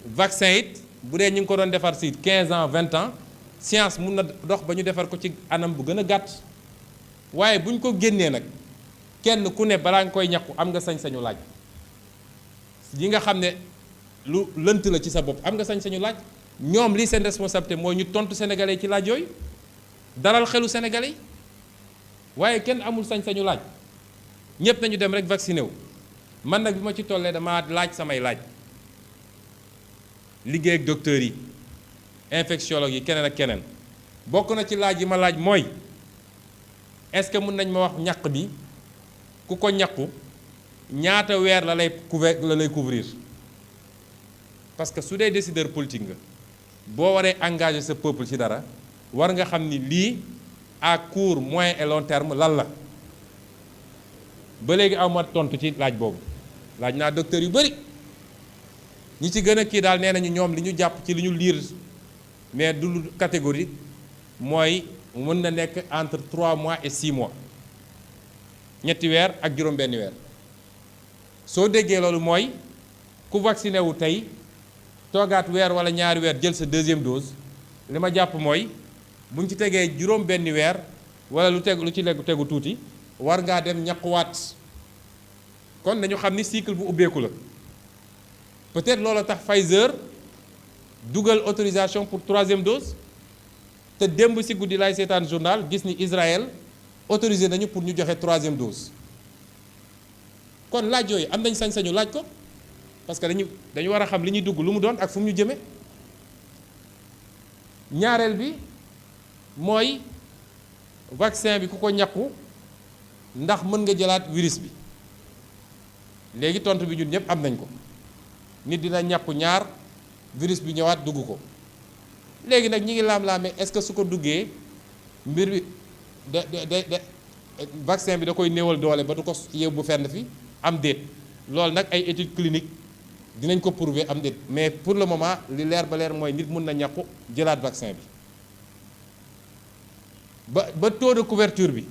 Speaker 1: vaccin it bu dee ñu ngi ko doon defar ci 15 ans 20 ans science mun na dox ba ñu defar ko ci anam bu gën a gàtt waaye bu ñu ko génnee nag kenn ku ne balaa nga koy ñàkku am nga sañ-sañu laaj yi nga xam ne lu lënt la ci sa bopp am nga sañ-sañu laaj ñoom lii seen responsabilité mooy ñu tontu sénégalais ci laaj yooyu dalal xelu sénégalais yi waaye kenn amul sañ-sañu laaj ñépp nañu dem rek vacciné wu man nag bi ma ci tollee dama laaj samay laaj liggéey ak docteurs yi infectiologue yi keneen ak keneen bokk na ci laaj yi ma laaj mooy est-ce que mën nañ ma wax ñàq bi ku ko ñàqu ñaata weer la lay couvrir parce que su dee décideur politique nga boo waree engager sa peuple ci dara war nga xam ni lii à court moyen et long terme lan la ba léegi aw ma tontu ci laaj boobu laaj naa docteur yu bari ñi ci gën a kii daal nee nañu ñoom li ñu jàpp ci li ñu liir mais du catégorie mooy mën na nekk entre 3 mois et 6 mois ñetti weer ak juróom-benni weer soo déggee loolu mooy ku vacciné wu tey toogaat weer wala ñaari weer jël sa deuxième dose li ma jàpp mooy buñ ci tegee juróom-benni weer wala lu ci tegu tuuti war ngaa dem ñaquwaat kon dañu xam ni cycle bu ubbeeku la peut-être loolu tax Pfizer dugal autorisation pour 3e dose te démb ci guddi lay seetaan journal gis ni Israël autorisé nañu pour ñu joxe 3e dose kon laaj yooyu am nañ sañ-sañu laaj ko parce que dañu war a xam li ñuy dugg lu mu doon ak fu mu ñu jëme ñaareel bi mooy vaccin bi ku ko ñàkku ndax mën nga jëlaat virus bi léegi tontu bi ñun ñëpp am nañ ko nit dina ñàkku ñaar virus bi ñëwaat dugg ko léegi nag ñi ngi laam-laamee est-ce que su ko duggee mbir bi de vaccin bi da koy néewal doole ba du ko yóbbu fenn fi am déet loolu nag ay études cliniques dinañ ko prouver am déet mais pour le moment li leer ba leer mooy nit mun na ñàkku jëlaat vaccin bi ba taux de couverture bi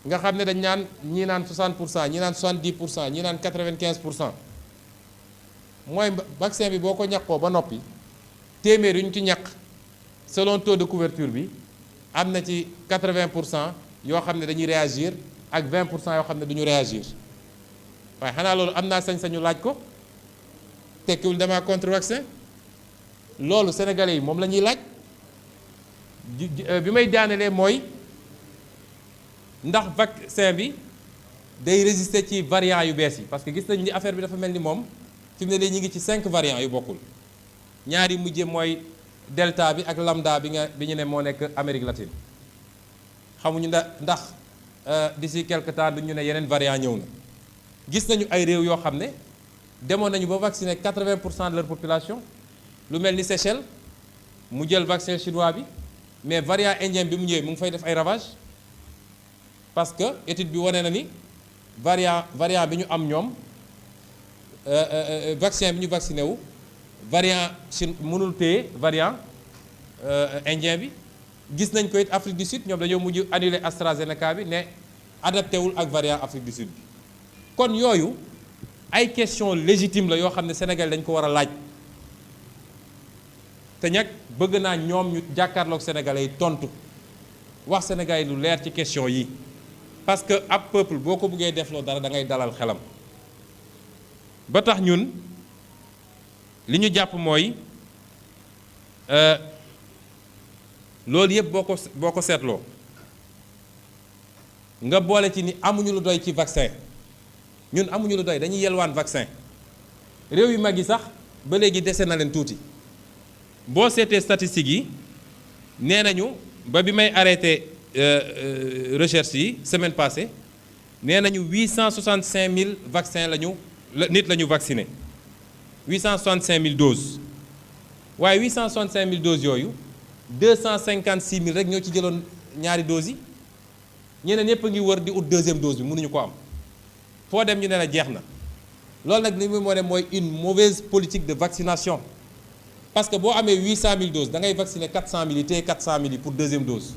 Speaker 1: nga xam ne dañ naan ñii naan 60%, ñii naan 70%, ñii naan 95%. mooy vaccin bi boo ko ñàkkoo ba noppi téeméer yu ñu ci ñàkk selon taux de couverture bi am na ci 80% yoo xam ne dañuy réagir ak 20% yoo xam ne duñu réagir waaye xanaa loolu am naa sañ-sañu laaj ko tekkiwul dama contre vaccin loolu sénégalais yi moom la ñuy laaj bi may daanelee mooy ndax vaccin bi day résister ci variants yu bees yi parce que gis nañ ni affaire bi dafa mel ni moom fi mu ne nii ñu ngi ci 5 variants yu bokkul ñaari mujje mooy delta bi ak lambda bi ñu ne moo nekk Amérique latine xamuñu ndax d'ici quelque temps duñu ne yeneen variant ñëw na gis nañu ay réew yoo xam ne demoon nañu ba vacciner 80% de leur population lu mel ni Seychelles mu jël vaccin chinois bi mais variant indien bi mu ñëwee mu ngi fay def ay ravages parce que étude bi wane na ni variant bi ñu am ñoom vaccin bi ñu vacciné wu variant Chine mënul téye variant indien bi gis nañ ko it Afrique du Sud ñoom dañoo mujj annuler AstraZeneca bi ne adapté wul ak variant Afrique du Sud bi kon yooyu ay question légitime la yoo xam ne Sénégal dañ ko war a laaj te ñag bëgg naa ñoom ñu jàkkaarloog sénégalais yi tontu wax sénégalais yi lu leer ci question yi parce que ab peuple boo ko bëggee defloo dara da ngay dalal xelam ba tax ñun li ñu jàpp mooy loolu yëpp boo ko seetloo nga boole ci ni amuñu lu doy ci vaccin ñun amuñu lu doy dañuy yelwaan vaccin réew yu mag yi sax ba léegi dese na leen tuuti boo seetee statistiques yi nee nañu ba bi may arrêté recherche yi semaine passée nee nañu 865 000 vaccins nit la ñu vacciné 865 000 doses waaye 865 000 doses yooyu 256 000 rek ñoo ci jëloon ñaari doses yi ñeneen ñëpp a ngi wër di ut deuxième dose bi mënuñu ko am foo dem ñu ne la jeex na loolu nag li muy moo ne mooy une mauvaise politique de vaccination parce que boo amee 800 000 doses da ngay vacciner 400 000 yi téye 400 000 yi pour deuxième dose.